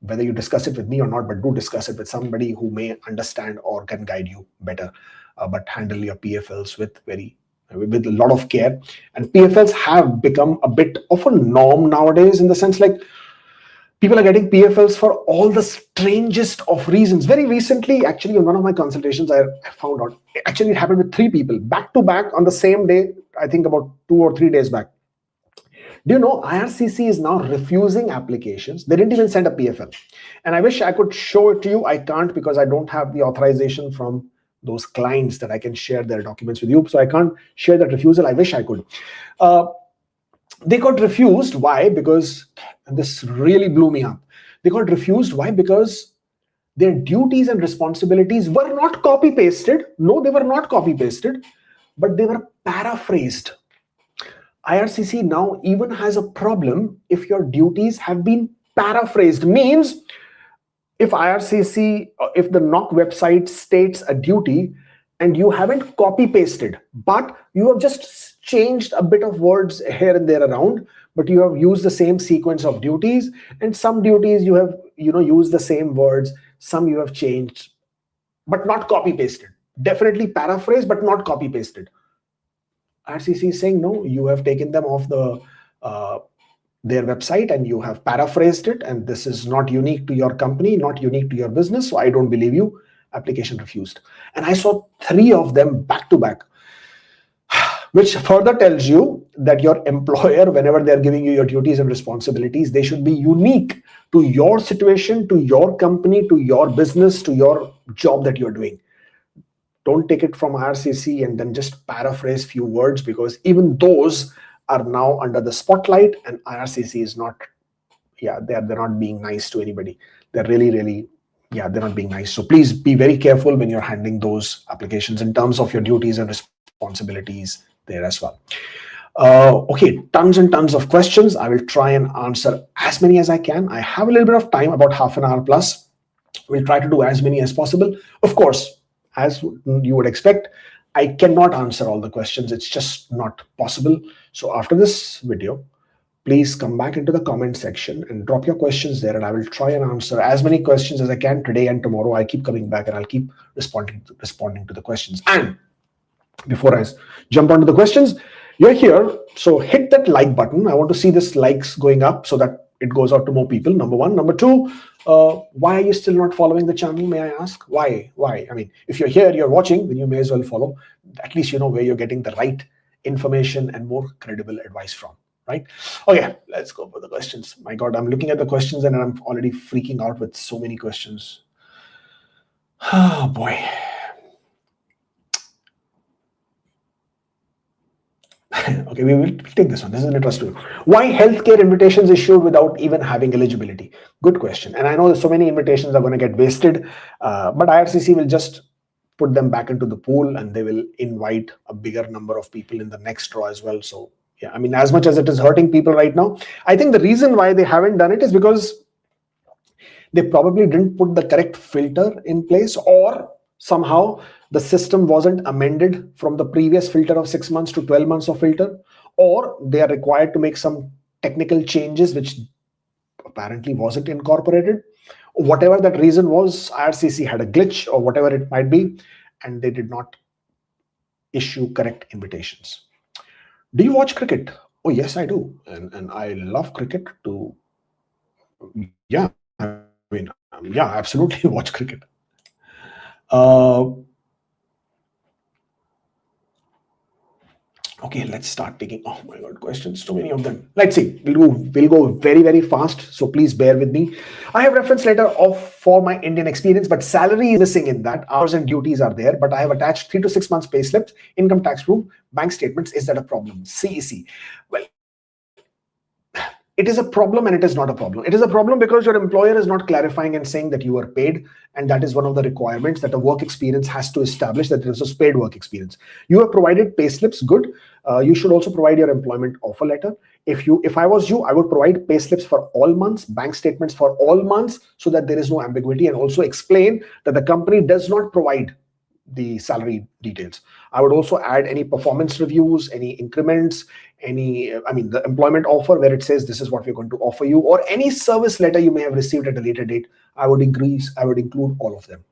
whether you discuss it with me or not, but do discuss it with somebody who may understand or can guide you better. But handle your PFLs with a lot of care. And PFLs have become a bit of a norm nowadays, in the sense like people are getting PFLs for all the strangest of reasons. Very recently, actually, in one of my consultations, I found out, actually it happened with 3 people back to back on the same day, I think about 2 or 3 days back. Do you know IRCC is now refusing applications? They didn't even send a PFL. And I wish I could show it to you. I can't, because I don't have the authorization from those clients that I can share their documents with you. So I can't share that refusal. I wish I could. They got refused. Why? Because, and this really blew me up. They got refused. Why? Because their duties and responsibilities were not copy-pasted. No, they were not copy-pasted, but they were paraphrased. IRCC now even has a problem if your duties have been paraphrased. Means if IRCC, if the NOC website states a duty and you haven't copy-pasted, but you have just changed a bit of words here and there around, but you have used the same sequence of duties, and some duties you have used the same words, some you have changed, but not copy-pasted. Definitely paraphrased, but not copy-pasted. IRCC is saying, no, you have taken them off their website and you have paraphrased it, and this is not unique to your company, not unique to your business, so I don't believe you. Application refused. And I saw 3 of them back to back, which further tells you that your employer, whenever they're giving you your duties and responsibilities, they should be unique to your situation, to your company, to your business, to your job that you're doing. Don't take it from IRCC and then just paraphrase few words, because even those are now under the spotlight, and IRCC is not, they're not being nice to anybody. They're really, they're not being nice. So please be very careful when you're handling those applications in terms of your duties and responsibilities there as well. Okay, tons and tons of questions. I will try and answer as many as I can. I have a little bit of time, about half an hour plus. We'll try to do as many as possible. Of course, as you would expect, I cannot answer all the questions. It's just not possible. So after this video, please come back into the comment section and drop your questions there, and I will try and answer as many questions as I can today and tomorrow. I keep coming back and I'll keep responding to the questions. And before I jump onto the questions, you're here, so hit that like button. I want to see this likes going up so that it goes out to more people, number 1. Number 2, why are you still not following the channel, may I ask? Why? I mean, if you're here, you're watching, then you may as well follow. At least you know where you're getting the right information and more credible advice from, right? Okay, let's go for the questions. My God, I'm looking at the questions and I'm already freaking out with so many questions. Oh boy. Okay, we will take this one. This is an interesting one. Why healthcare invitations issued without even having eligibility? Good question. And I know that so many invitations are going to get wasted, but IRCC will just put them back into the pool and they will invite a bigger number of people in the next draw as well. So yeah, I mean, as much as it is hurting people right now, I think the reason why they haven't done it is because they probably didn't put the correct filter in place, or somehow the system wasn't amended from the previous filter of 6 months to 12 months of filter, or they are required to make some technical changes which apparently wasn't incorporated. Whatever that reason was, IRCC had a glitch or whatever it might be, and they did not issue correct invitations. Do you watch cricket? Oh yes, I do, and I love cricket too. Yeah, I mean, yeah, absolutely watch cricket. Okay, let's start taking, oh my God, questions, too many of them. Let's see, we'll go very, very fast, so please bear with me. I have reference letter for my Indian experience, but salary is missing in that. Hours and duties are there, but I have attached 3 to 6 months pay slips, income tax proof, bank statements. Is that a problem? CEC. Well, it is a problem and it is not a problem. It is a problem because your employer is not clarifying and saying that you are paid, and that is one of the requirements that a work experience has to establish, that this is paid work experience. You have provided pay slips, good. You should also provide your employment offer letter. If I was you, I would provide pay slips for all months, bank statements for all months, so that there is no ambiguity, and also explain that the company does not provide the salary details. I would also add any performance reviews, any increments, the employment offer where it says this is what we're going to offer you, or any service letter you may have received at a later date. I would include all of them.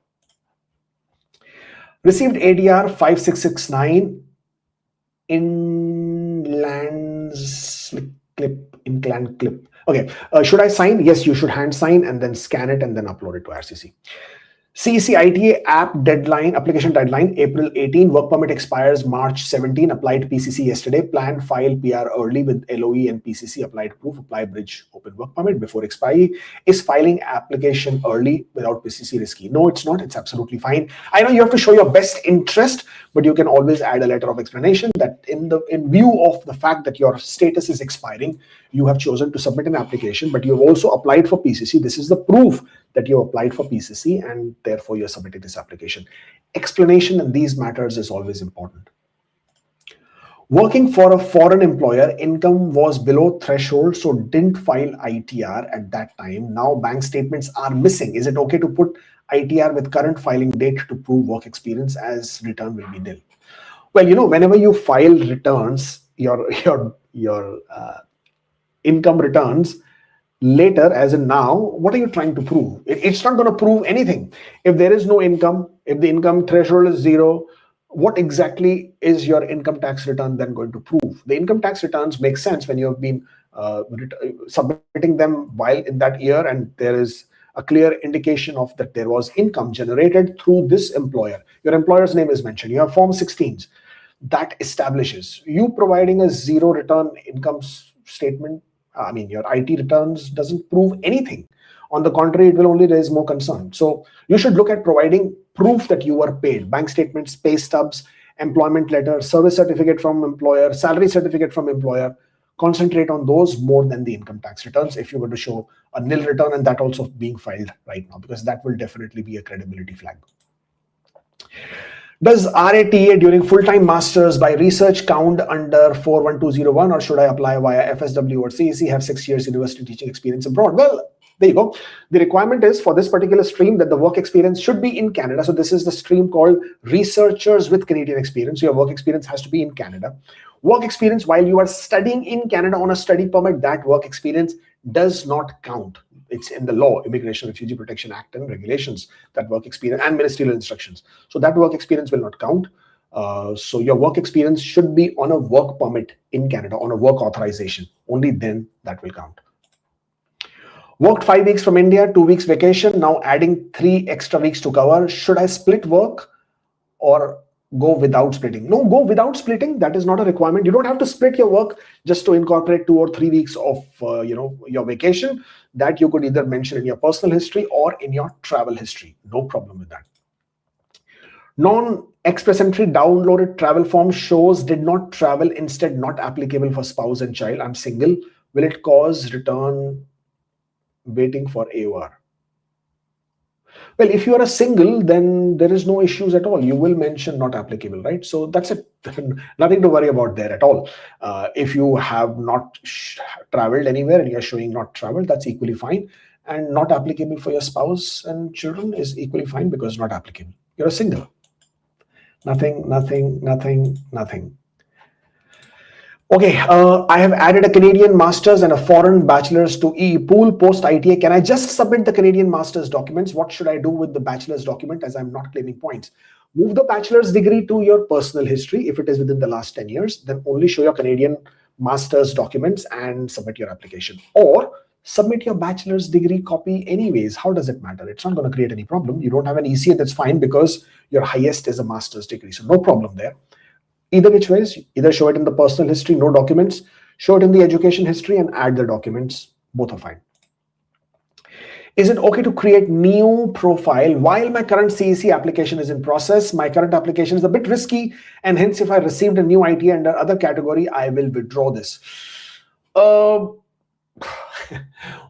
Received ADR 5669 incland clip. Okay, should I sign? Yes, you should hand sign and then scan it and then upload it to RCC. CEC ITA application deadline April 18. Work permit expires March 17. Applied PCC yesterday. Plan file PR early with LOE and PCC. Applied proof. Apply bridge open work permit before expiry. Is filing application early without PCC risky? No, it's not. It's absolutely fine. I know you have to show your best interest, but you can always add a letter of explanation that in view of the fact that your status is expiring, you have chosen to submit an application, but you have also applied for PCC. This is the proof that you applied for PCC, and therefore you're submitting this application. Explanation in these matters is always important. Working for a foreign employer, income was below threshold, so didn't file ITR at that time. Now bank statements are missing. Is it okay to put ITR with current filing date to prove work experience, as return will be nil? Well, whenever you file returns, your income returns later, as in now, what are you trying to prove? It's not going to prove anything. If there is no income, if the income threshold is 0, what exactly is your income tax return then going to prove? The income tax returns make sense when you have been submitting them while in that year, and there is a clear indication of that there was income generated through this employer. Your employer's name is mentioned. You have Form 16s. That establishes you providing a 0 return income statement. Your IT returns doesn't prove anything. On the contrary, it will only raise more concern. So you should look at providing proof that you were paid. Bank statements, pay stubs, employment letter, service certificate from employer, salary certificate from employer. Concentrate on those more than the income tax returns if you were to show a nil return, and that also being filed right now, because that will definitely be a credibility flag. Does RATA during full-time masters by research count under 41201, or should I apply via FSW or CEC? Have 6 years university teaching experience abroad? Well, there you go. The requirement is for this particular stream that the work experience should be in Canada. So this is the stream called researchers with Canadian experience. So your work experience has to be in Canada. Work experience while you are studying in Canada on a study permit, that work experience does not count. It's in the law, Immigration Refugee Protection Act and regulations, that work experience and ministerial instructions. So that work experience will not count. So your work experience should be on a work permit in Canada, on a work authorization. Only then that will count. Worked 5 weeks from India, 2 weeks vacation, now adding 3 extra weeks to cover. Should I split work or go without splitting? No, go without splitting. That is not a requirement. You don't have to split your work just to incorporate 2 or 3 weeks of your vacation. That you could either mention in your personal history or in your travel history. No problem with that. Non-express entry downloaded travel form shows did not travel, instead not applicable for spouse and child. I'm single. Will it cause return waiting for AOR? Well, if you are a single, then there is no issues at all. You will mention not applicable, right? So that's it. Nothing to worry about there at all. If you have not traveled anywhere and you're showing not traveled, that's equally fine. And not applicable for your spouse and children is equally fine because not applicable. You're a single. Nothing. Okay, I have added a Canadian master's and a foreign bachelor's to EE pool post ITA. Can I just submit the Canadian master's documents? What should I do with the bachelor's document, as I'm not claiming points? Move the bachelor's degree to your personal history. If it is within the last 10 years, then only show your Canadian master's documents and submit your application. Or submit your bachelor's degree copy anyways. How does it matter? It's not going to create any problem. You don't have an ECA, that's fine, because your highest is a master's degree. So no problem there. Either which ways, either show it in the personal history, no documents, show it in the education history and add the documents. Both are fine. Is it okay to create new profile while my current CEC application is in process? My current application is a bit risky, and hence if I received a new IT under other category, I will withdraw this.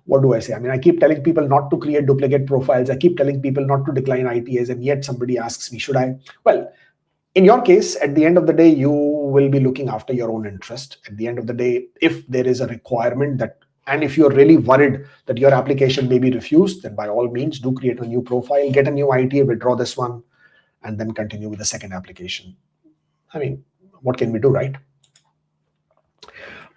what do I say? I mean, I keep telling people not to create duplicate profiles. I keep telling people not to decline ITAs, and yet somebody asks me, should I? Well, in your case, at the end of the day, you will be looking after your own interest. At the end of the day, if there is a requirement that, and if you're really worried that your application may be refused, then by all means, do create a new profile, get a new ITA, withdraw this one, and then continue with the second application. I mean, what can we do, right?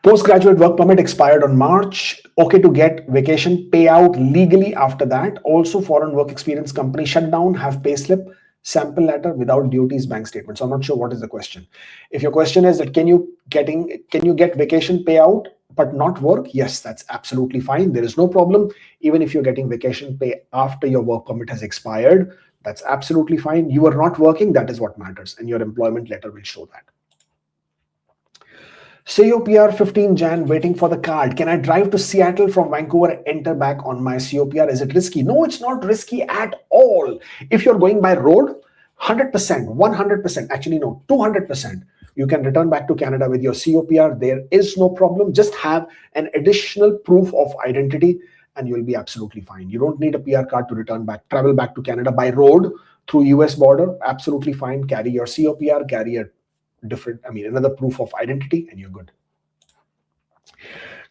Postgraduate work permit expired on March. Okay to get vacation payout legally after that. Also, foreign work experience company shut down, have payslip, sample letter without duties, bank statement. So I'm not sure what is the question. If your question is that can you get vacation payout but not work? Yes, that's absolutely fine. There is no problem. Even if you're getting vacation pay after your work permit has expired, that's absolutely fine. You are not working, that is what matters, and your employment letter will show that. COPR 15 Jan, waiting for the card. Can I drive to Seattle from Vancouver, enter back on my COPR? Is it risky? No, it's not risky at all. If you're going by road, 100%, 100%, actually no, 200%, you can return back to Canada with your COPR. There is no problem. Just have an additional proof of identity and you'll be absolutely fine. You don't need a PR card to travel back to Canada by road through US border. Absolutely fine. Carry your COPR, carry another proof of identity, and you're good.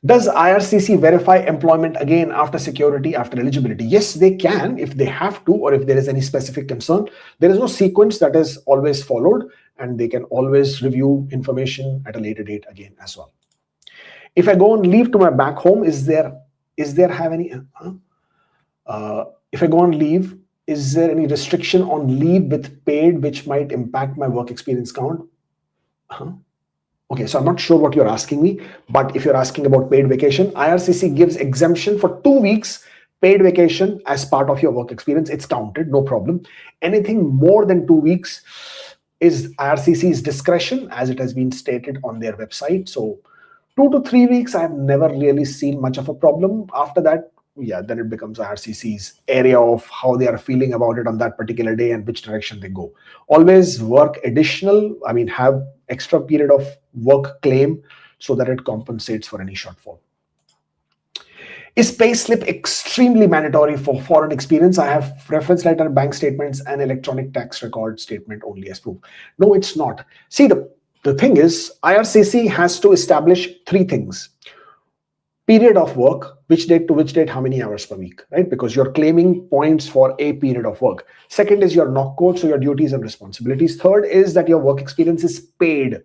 Does IRCC verify employment again after security, after eligibility? Yes, they can if they have to, or if there is any specific concern. There is no sequence that is always followed, and they can always review information at a later date again as well. If I go on leave to my back home, if I go on leave, is there any restriction on leave with paid which might impact my work experience count? Okay, so I'm not sure what you're asking me, but if you're asking about paid vacation, IRCC gives exemption for 2 weeks paid vacation as part of your work experience. It's counted, no problem. Anything more than 2 weeks is IRCC's discretion, as it has been stated on their website. So 2 to 3 weeks, I've never really seen much of a problem. After that, yeah, then it becomes IRCC's area of how they are feeling about it on that particular day and which direction they go. Always work have extra period of work claim so that it compensates for any shortfall. Is payslip extremely mandatory for foreign experience? I have reference letter, bank statements, and electronic tax record statement only as proof. No, it's not. See, the thing is, IRCC has to establish 3 things. Period of work, which date to which date, how many hours per week, right? Because you're claiming points for a period of work. Second is your knock code, so your duties and responsibilities. Third is that your work experience is paid.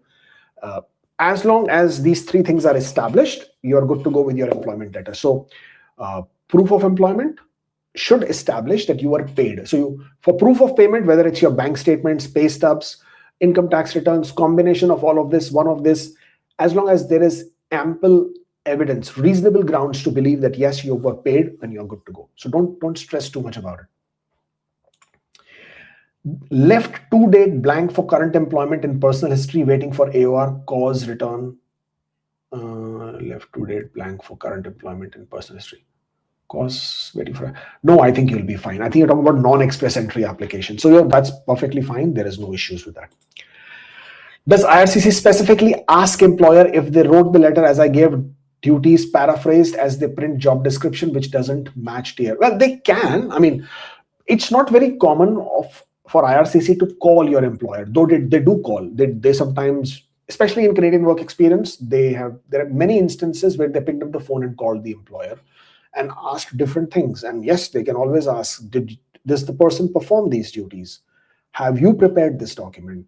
As long as these 3 things are established, you're good to go with your employment letter. So proof of employment should establish that you are paid. So for proof of payment, whether it's your bank statements, pay stubs, income tax returns, combination of all of this, one of this, as long as there is ample evidence, reasonable grounds to believe that yes, you were paid, and you're good to go. So don't stress too much about it. Left to date blank for current employment in personal history, waiting for AOR cause return. Left to date blank for current employment in personal history. Cause waiting for. No, I think you'll be fine. I think you're talking about non-express entry application. So yeah, that's perfectly fine. There is no issues with that. Does IRCC specifically ask employer if they wrote the letter as I gave duties paraphrased as they print job description which doesn't match tier? Well, they can. I mean, it's not very common for IRCC to call your employer, though they do call. They sometimes, especially in Canadian work experience, there are many instances where they picked up the phone and called the employer and asked different things. And yes, they can always ask, does the person perform these duties? Have you prepared this document?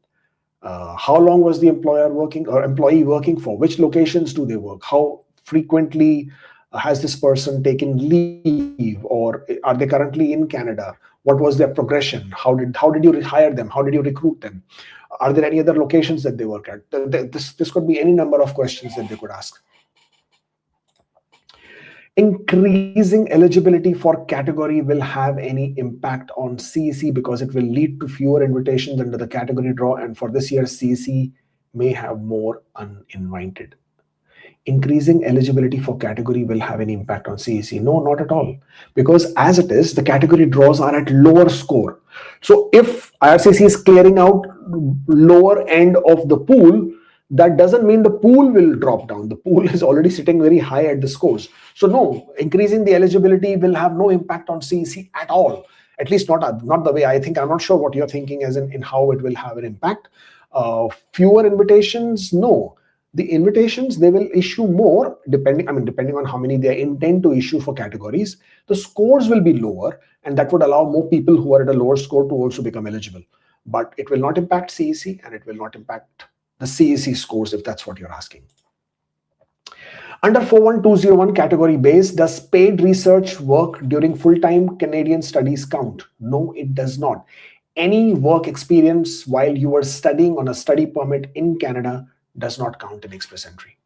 How long was the employee working for? Which locations do they work? How frequently has this person taken leave, or are they currently in Canada? What was their progression? How did you hire them? How did you recruit them? Are there any other locations that they work at? This could be any number of questions that they could ask. Increasing eligibility for category will have any impact on CEC because it will lead to fewer invitations under the category draw, and for this year CEC may have more uninvited. Increasing eligibility for category will have any impact on CEC? No, not at all. Because as it is, the category draws are at lower score. So if IRCC is clearing out lower end of the pool, that doesn't mean the pool will drop down. The pool is already sitting very high at the scores. So no, increasing the eligibility will have no impact on CEC at all. At least not the way I think. I'm not sure what you're thinking as in how it will have an impact. Fewer invitations, no. The invitations, they will issue more depending on how many they intend to issue for categories. The scores will be lower, and that would allow more people who are at a lower score to also become eligible. But it will not impact CEC, and it will not impact the CEC scores, if that's what you're asking. Under 41201 category base, does paid research work during full-time Canadian studies count? No, it does not. Any work experience while you are studying on a study permit in Canada does not count in express entry.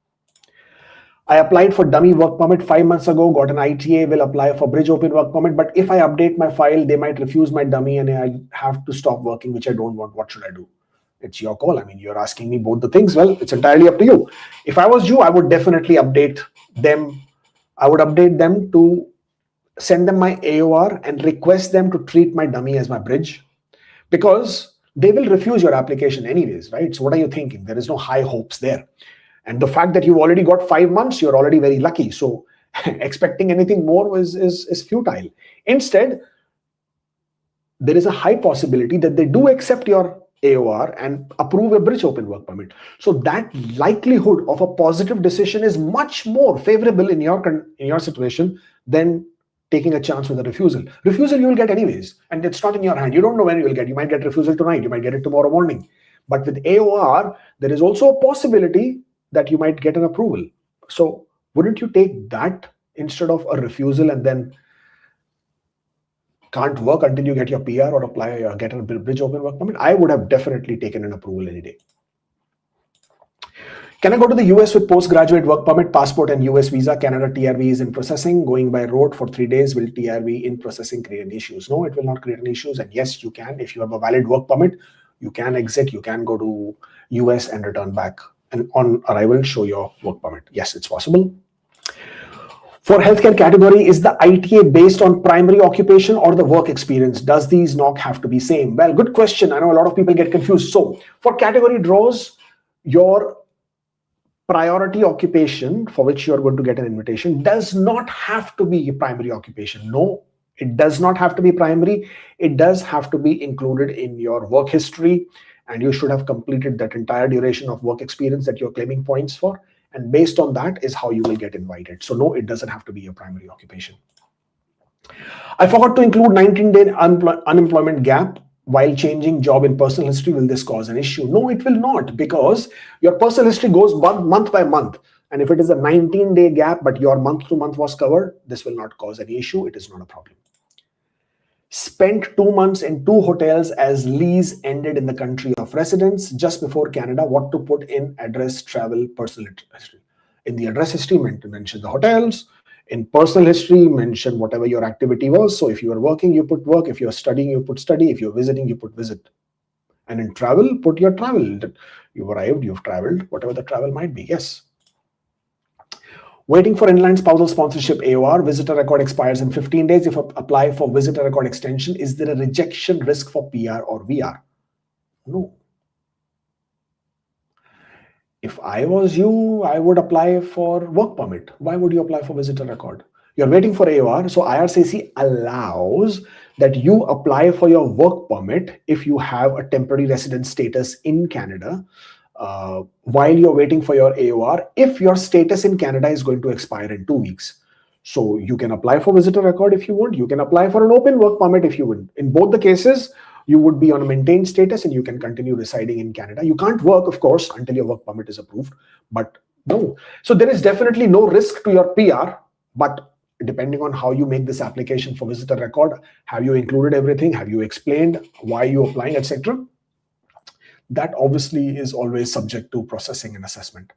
I applied for dummy work permit 5 months ago, got an ITA, will apply for bridge open work permit, but if I update my file, they might refuse my dummy and I have to stop working, which I don't want. What should I do? It's your call. I mean, you're asking me both the things. Well, it's entirely up to you. If I was you, I would definitely update them. I would update them to send them my AOR and request them to treat my dummy as my bridge, because they will refuse your application anyways, right? So what are you thinking? There is no high hopes there. And the fact that you've already got 5 months, you're already very lucky. So expecting anything more is futile. Instead, there is a high possibility that they do accept your AOR and approve a bridge open work permit. So that likelihood of a positive decision is much more favorable in your situation than taking a chance with a refusal. Refusal you will get anyways, and it's not in your hand. You don't know when you will get. You might get refusal tonight. You might get it tomorrow morning. But with AOR, there is also a possibility that you might get an approval. So wouldn't you take that instead of a refusal and then can't work until you get your PR or apply or get a bridge open work permit? I would have definitely taken an approval any day. Can I go to the US with postgraduate work permit, passport, and US visa? Canada TRV is in processing. Going by road for 3 days, will TRV in processing create any issues? No, it will not create any issues. And yes, you can. If you have a valid work permit, you can exit. You can go to US and return back. And on arrival, show your work permit. Yes, it's possible. For healthcare category, is the ITA based on primary occupation or the work experience? Does these NOC have to be same? Well, good question. I know a lot of people get confused. So for category draws, your priority occupation for which you are going to get an invitation does not have to be primary occupation. No, it does not have to be primary. It does have to be included in your work history, and you should have completed that entire duration of work experience that you're claiming points for. And based on that is how you will get invited. So no, it doesn't have to be your primary occupation. I forgot to include 19-day unemployment gap while changing job in personal history. Will this cause an issue? No, it will not, because your personal history goes month by month. And if it is a 19-day gap, but your month to month was covered, this will not cause any issue. It is not a problem. Spent 2 months in 2 hotels as lease ended in the country of residence just before Canada. What to put in address, travel, personal history? In the address history, mention the hotels. In personal history, mention whatever your activity was. So if you are working, you put work. If you're studying, you put study. If you're visiting, you put visit. And in travel, put your travel. You've arrived, you've traveled, whatever the travel might be. Yes. Waiting for inland spousal sponsorship AOR. Visitor record expires in 15 days. If I apply for visitor record extension, is there a rejection risk for PR or VR? No. If I was you, I would apply for work permit. Why would you apply for visitor record? You're waiting for AOR. So IRCC allows that you apply for your work permit if you have a temporary resident status in Canada while you're waiting for your AOR, if your status in Canada is going to expire in 2 weeks. So you can apply for visitor record if you want. You can apply for an open work permit if you would. In both the cases, you would be on a maintained status and you can continue residing in Canada. You can't work, of course, until your work permit is approved, but no. So there is definitely no risk to your PR, but depending on how you make this application for visitor record, have you included everything? Have you explained why you're applying, etc.? That obviously is always subject to processing and assessment.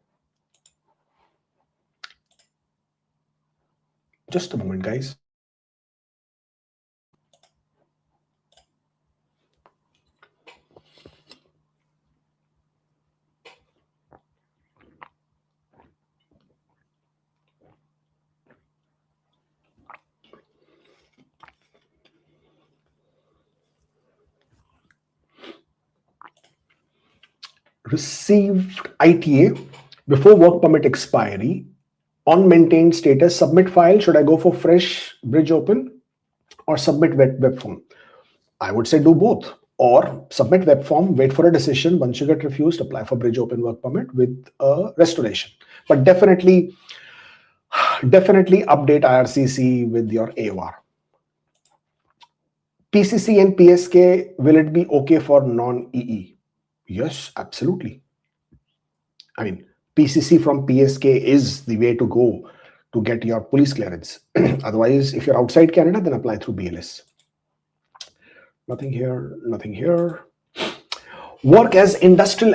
Just a moment, guys. received ITA before work permit expiry on maintained status, submit file. Should I go for fresh bridge open or submit web form? I would say do both, or submit web form, wait for a decision. Once you get refused, apply for bridge open work permit with a restoration. But definitely update IRCC with your AOR. PCC and PSK, will it be okay for non-EE? Yes, absolutely. I mean, PCC from PSK is the way to go to get your police clearance. Otherwise, if you're outside Canada, then apply through BLS. Nothing here, nothing here. Work as industrial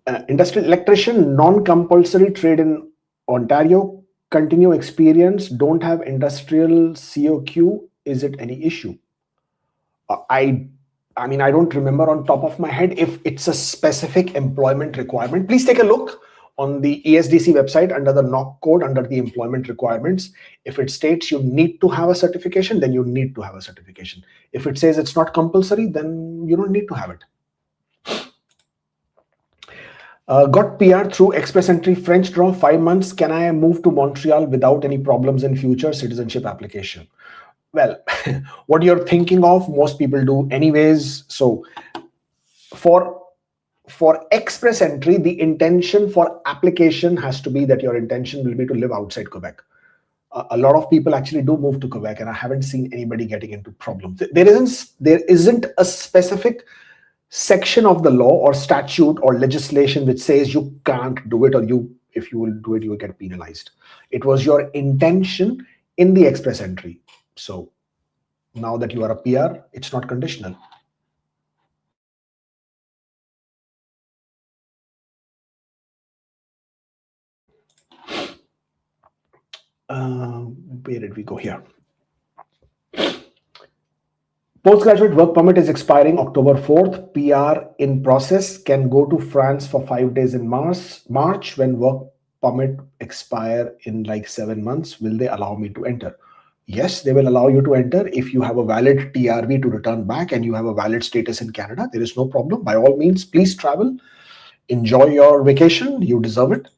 electrician, non-compulsory trade in Ontario, continue experience, don't have industrial COQ. Is it any issue? I mean, I don't remember on top of my head if it's a specific employment requirement. Please take a look on the ESDC website under the NOC code, under the employment requirements. If it states you need to have a certification, then you need to have a certification. If it says it's not compulsory, then you don't need to have it. Got PR through express entry French draw, 5 months. Can I move to Montreal without any problems in future citizenship application? Well, what you're thinking of, most people do anyways. So for express entry, the intention for application has to be that your intention will be to live outside Quebec. A lot of people actually do move to Quebec, and I haven't seen anybody getting into problems. There isn't a specific section of the law or statute or legislation which says you can't do it, or if you will do it, you will get penalized. It was your intention in the express entry. So now that you are a PR, it's not conditional. Where did we go here? Postgraduate work permit is expiring October 4th. PR in process, can go to France for 5 days in March. When work permit expire in like 7 months, will they allow me to enter? Yes, they will allow you to enter if you have a valid TRV to return back and you have a valid status in Canada. There is no problem. By all means, please travel. Enjoy your vacation. You deserve it.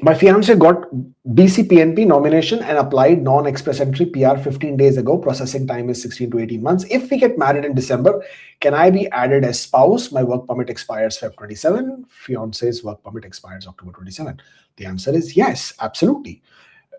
My fiance got BCPNP nomination and applied non-express entry PR 15 days ago. Processing time is 16 to 18 months. If we get married in December, can I be added as spouse? My work permit expires Feb 27. Fiance's work permit expires October 27. The answer is yes, absolutely.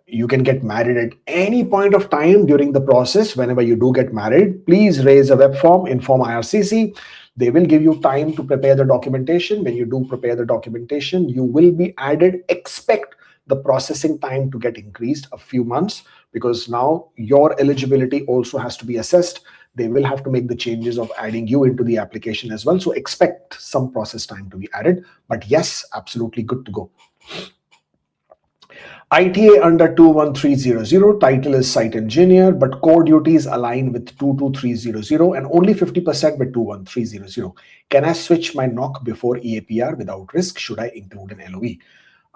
You can get married at any point of time during the process. Whenever you do get married, please raise a web form, inform IRCC. They will give you time to prepare the documentation. When you do prepare the documentation, you will be added. Expect the processing time to get increased a few months, because now your eligibility also has to be assessed. They will have to make the changes of adding you into the application as well. So expect some process time to be added. But yes, absolutely good to go. ITA under 21300, title is site engineer, but core duties align with 22300 and only 50% with 21300. Can I switch my NOC before EAPR without risk? Should I include an LOE?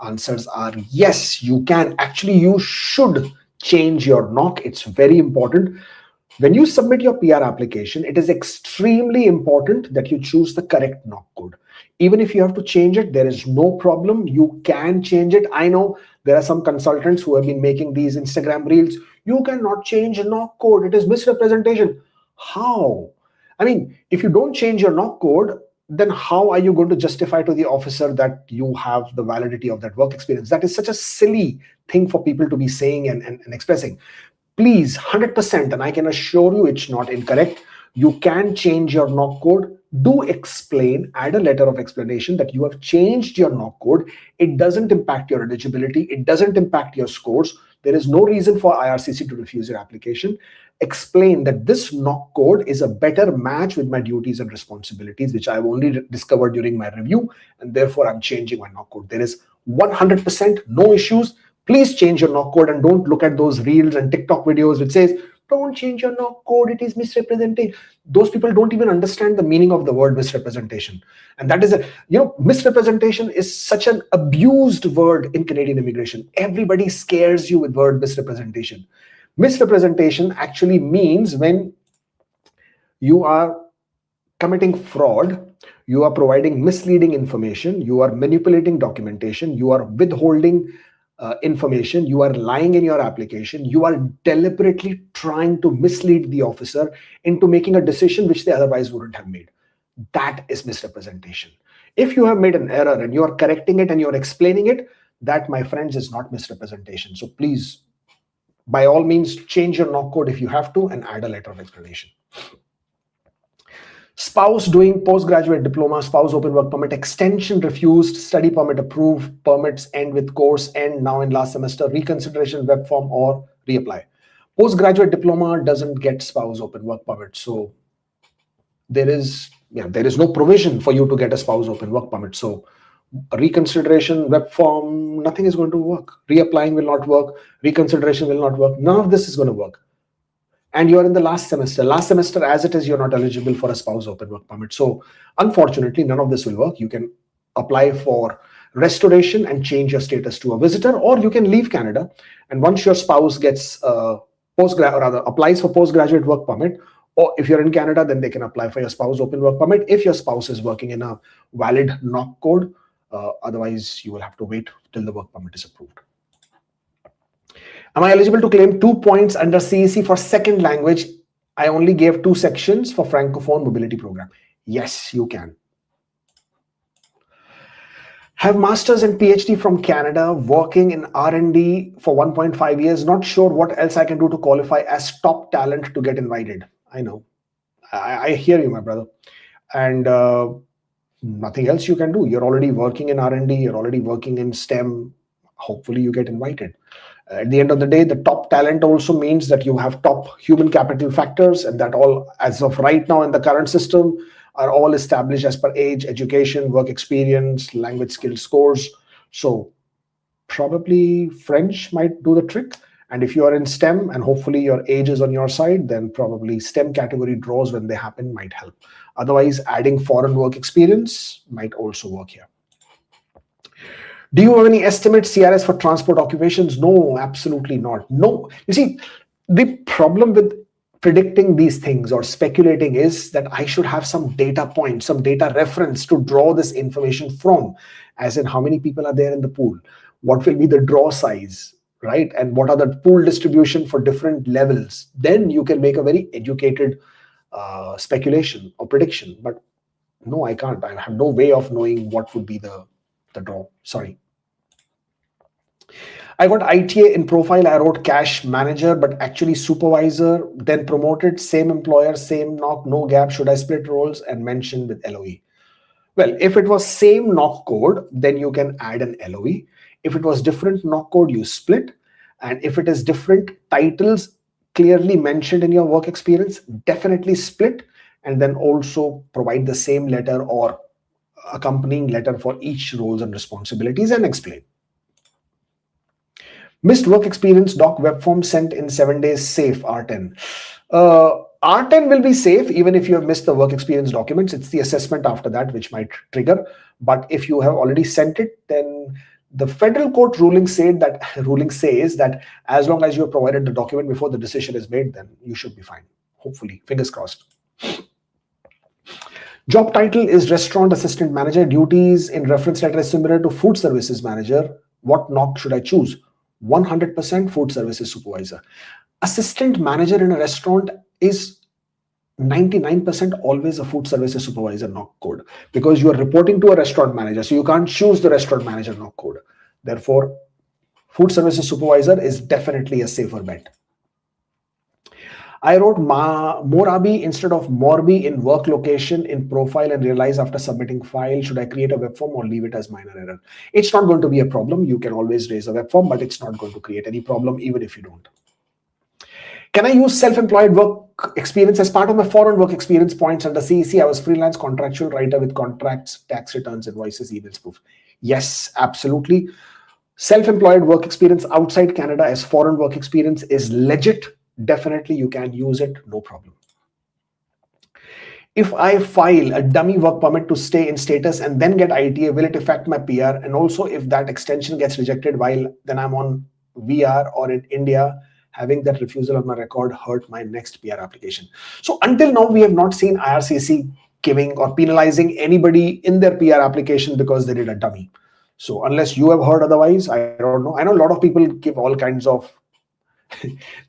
Answers are yes, you can. Actually, you should change your NOC. It's very important. When you submit your PR application, it is extremely important that you choose the correct NOC code. Even if you have to change it, there is no problem. You can change it. I know there are some consultants who have been making these Instagram reels. You cannot change a NOC code. It is misrepresentation. How? I mean, if you don't change your NOC code, then how are you going to justify to the officer that you have the validity of that work experience? That is such a silly thing for people to be saying and expressing. Please, 100%, and I can assure you it's not incorrect. You can change your NOC code. Do explain, add a letter of explanation that you have changed your NOC code. It doesn't impact your eligibility. It doesn't impact your scores. There is no reason for IRCC to refuse your application. Explain that this NOC code is a better match with my duties and responsibilities, which I've only discovered during my review, and therefore I'm changing my NOC code. There is 100% no issues. Please change your NOC code and don't look at those reels and TikTok videos which says, don't change your NOC code, it is misrepresentation. Those people don't even understand the meaning of the word misrepresentation. And that is misrepresentation is such an abused word in Canadian immigration. Everybody scares you with word misrepresentation. Misrepresentation actually means when you are committing fraud, you are providing misleading information, you are manipulating documentation, you are withholding information, you are lying in your application, you are deliberately trying to mislead the officer into making a decision which they otherwise wouldn't have made. That is misrepresentation. If you have made an error and you are correcting it and you're explaining it, that, my friends, is not misrepresentation. So please, by all means, change your knock code if you have to and add a letter of explanation. Spouse doing postgraduate diploma, spouse open work permit extension refused, study permit approved, permits end with course end now in last semester, reconsideration web form or reapply. Postgraduate diploma doesn't get spouse open work permit, so there is no provision for you to get a spouse open work permit. So reconsideration, web form, nothing is going to work. Reapplying will not work. Reconsideration will not work. None of this is going to work. And you are in the last semester. Last semester, as it is, you're not eligible for a spouse open work permit. So unfortunately, none of this will work. You can apply for restoration and change your status to a visitor, or you can leave Canada. And once your spouse gets applies for postgraduate work permit, or if you're in Canada, then they can apply for your spouse open work permit if your spouse is working in a valid knock code. Otherwise, you will have to wait till the work permit is approved. Am I eligible to claim 2 points under 𝗂𝗃 for second language? I only gave 2 sections for Francophone mobility program. Yes, you can. Have masters and PhD from Canada, working in R&D for 1.5 years. Not sure what else I can do to qualify as top talent to get invited. I know. I hear you, my brother. And nothing else you can do. You're already working in R&D. You're already working in STEM. Hopefully you get invited. At the end of the day, the top talent also means that you have top human capital factors, and that all, as of right now in the current system, are all established as per age, education, work experience, language skill scores. So probably French might do the trick. And if you are in STEM and hopefully your age is on your side, then probably STEM category draws, when they happen, might help. Otherwise, adding foreign work experience might also work here. Do you have any estimate CRS for transport occupations? No, absolutely not. No. You see, the problem with predicting these things or speculating is that I should have some data point, some data reference to draw this information from, as in how many people are there in the pool, what will be the draw size, right? And what are the pool distribution for different levels. Then you can make a very educated speculation or prediction. But no, I can't. I have no way of knowing what would be the draw. Sorry. I got ITA in profile. I wrote cash manager, but actually supervisor, then promoted, same employer, same knock, no gap. Should I split roles and mention with LOE? Well, if it was same knock code, then you can add an LOE. If it was different knock code, you split. And if it is different titles clearly mentioned in your work experience, definitely split, and then also provide the same letter or accompanying letter for each roles and responsibilities and explain. Missed work experience doc web form sent in 7 days safe, R10. R10 will be safe even if you have missed the work experience documents. It's the assessment after that which might trigger. But if you have already sent it, then the federal court ruling says that as long as you have provided the document before the decision is made, then you should be fine. Hopefully, fingers crossed. Job title is restaurant assistant manager. Duties in reference letter is similar to food services manager. What knock should I choose? 100% food services supervisor. Assistant manager in a restaurant is 99% always a food services supervisor knock code, because you are reporting to a restaurant manager, so you can't choose the restaurant manager knock code. Therefore, food services supervisor is definitely a safer bet. I wrote Morabi instead of Morbi in work location in profile and realized after submitting file, should I create a web form or leave it as minor error? It's not going to be a problem. You can always raise a web form, but it's not going to create any problem even if you don't. Can I use self-employed work experience as part of my foreign work experience points under 𝗂𝗃? I was freelance contractual writer with contracts, tax returns, invoices, emails, proof. Yes, absolutely. Self-employed work experience outside Canada as foreign work experience is legit. Definitely you can use it, no problem. If I file a dummy work permit to stay in status and then get ITA, will it affect my PR? And also if that extension gets rejected while then I'm on VR or in India, having that refusal on my record hurt my next PR application. So until now, we have not seen IRCC giving or penalizing anybody in their PR application because they did a dummy. So unless you have heard otherwise, I don't know. I know a lot of people give all kinds of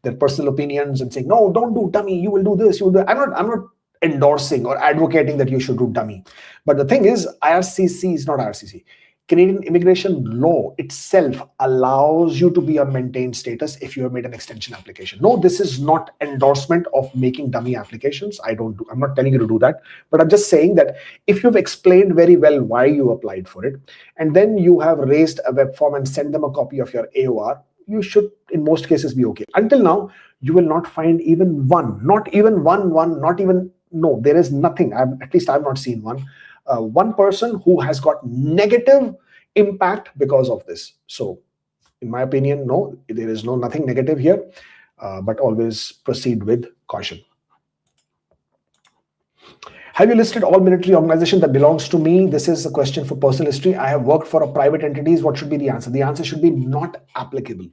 their personal opinions and saying, no, don't do dummy, you will do this, you will do that. I'm not endorsing or advocating that you should do dummy. But the thing is, IRCC is not IRCC. Canadian immigration law itself allows you to be on maintained status if you have made an extension application. No, this is not endorsement of making dummy applications. I'm not telling you to do that, but I'm just saying that if you've explained very well why you applied for it, and then you have raised a web form and sent them a copy of your AOR, you should in most cases be okay. Until now, you will not find even one, not even one, no, there is nothing. At least I've not seen one person who has got negative impact because of this. So in my opinion, no, there is nothing negative here, but always proceed with caution. Have you listed all military organization that belongs to me? This is a question for personal history. I have worked for a private entities. What should be the answer? The answer should be not applicable.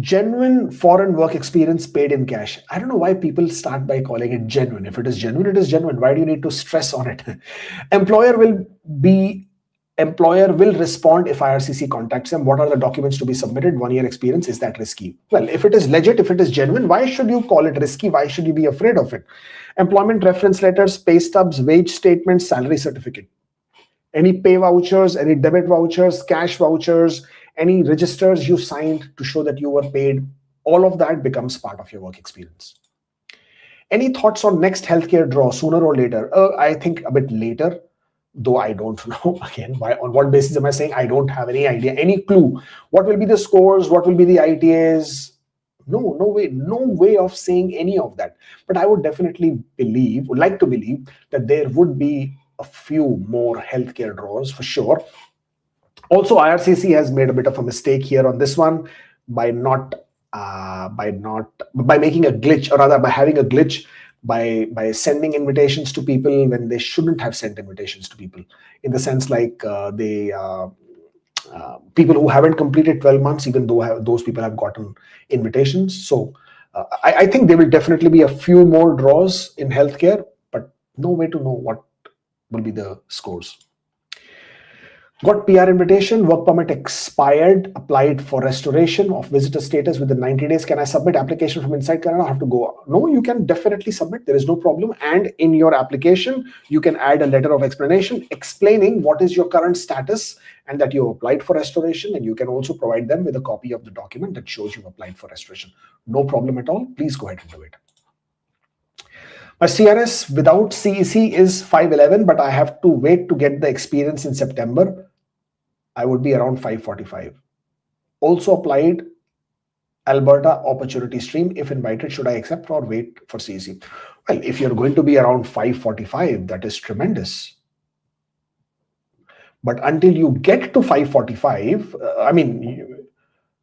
Genuine foreign work experience paid in cash. I don't know why people start by calling it genuine. If it is genuine, it is genuine. Why do you need to stress on it? Employer will respond if IRCC contacts them. What are the documents to be submitted? 1 year experience. Is that risky? Well, if it is legit, if it is genuine, why should you call it risky? Why should you be afraid of it? Employment reference letters, pay stubs, wage statements, salary certificate. Any pay vouchers, any debit vouchers, cash vouchers, any registers you signed to show that you were paid, all of that becomes part of your work experience. Any thoughts on next healthcare draw, sooner or later? I think a bit later, though I don't know. Again, on what basis am I saying? I don't have any idea, any clue. What will be the scores? What will be the ITAs? No way of saying any of that. But I would definitely like to believe that there would be a few more healthcare draws for sure. Also, IRCC has made a bit of a mistake here on this one by making a glitch, or rather by having a glitch by sending invitations to people when they shouldn't have sent invitations to people. In the sense like people who haven't completed 12 months, even though those people have gotten invitations. So I think there will definitely be a few more draws in healthcare, but no way to know what will be the scores. Got PR invitation, work permit expired, applied for restoration of visitor status within 90 days. Can I submit application from inside Canada? I have to go. No, you can definitely submit. There is no problem. And in your application, you can add a letter of explanation explaining what is your current status and that you applied for restoration. And you can also provide them with a copy of the document that shows you've applied for restoration. No problem at all. Please go ahead and do it. My CRS without CEC is 511, but I have to wait to get the experience in September. I would be around 545. Also applied Alberta opportunity stream. If invited, should I accept or wait for CEC? Well, if you're going to be around 545, that is tremendous. But until you get to 545,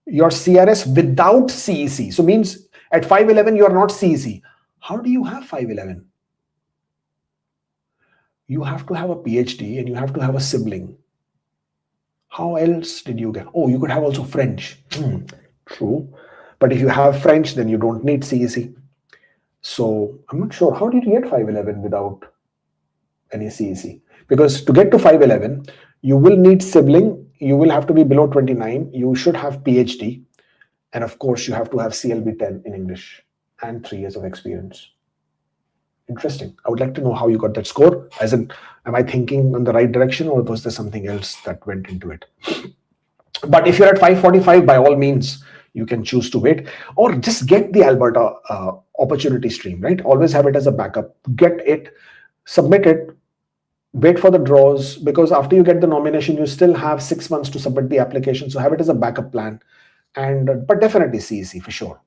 your CRS without CEC. So means at 511, you are not CEC. How do you have 511? You have to have a PhD and you have to have a sibling. How else did you get? Oh, you could have also French. True. But if you have French, then you don't need CEC. So I'm not sure. How did you get 511 without any CEC? Because to get to 511, you will need sibling. You will have to be below 29. You should have PhD. And of course, you have to have CLB 10 in English and 3 years of experience. Interesting. I would like to know how you got that score. As in, am I thinking in the right direction, or was there something else that went into it? But if you're at 545, by all means, you can choose to wait, or just get the Alberta opportunity stream, right? Always have it as a backup. Get it, submit it, wait for the draws, because after you get the nomination, you still have 6 months to submit the application. So have it as a backup plan. But definitely CEC for sure.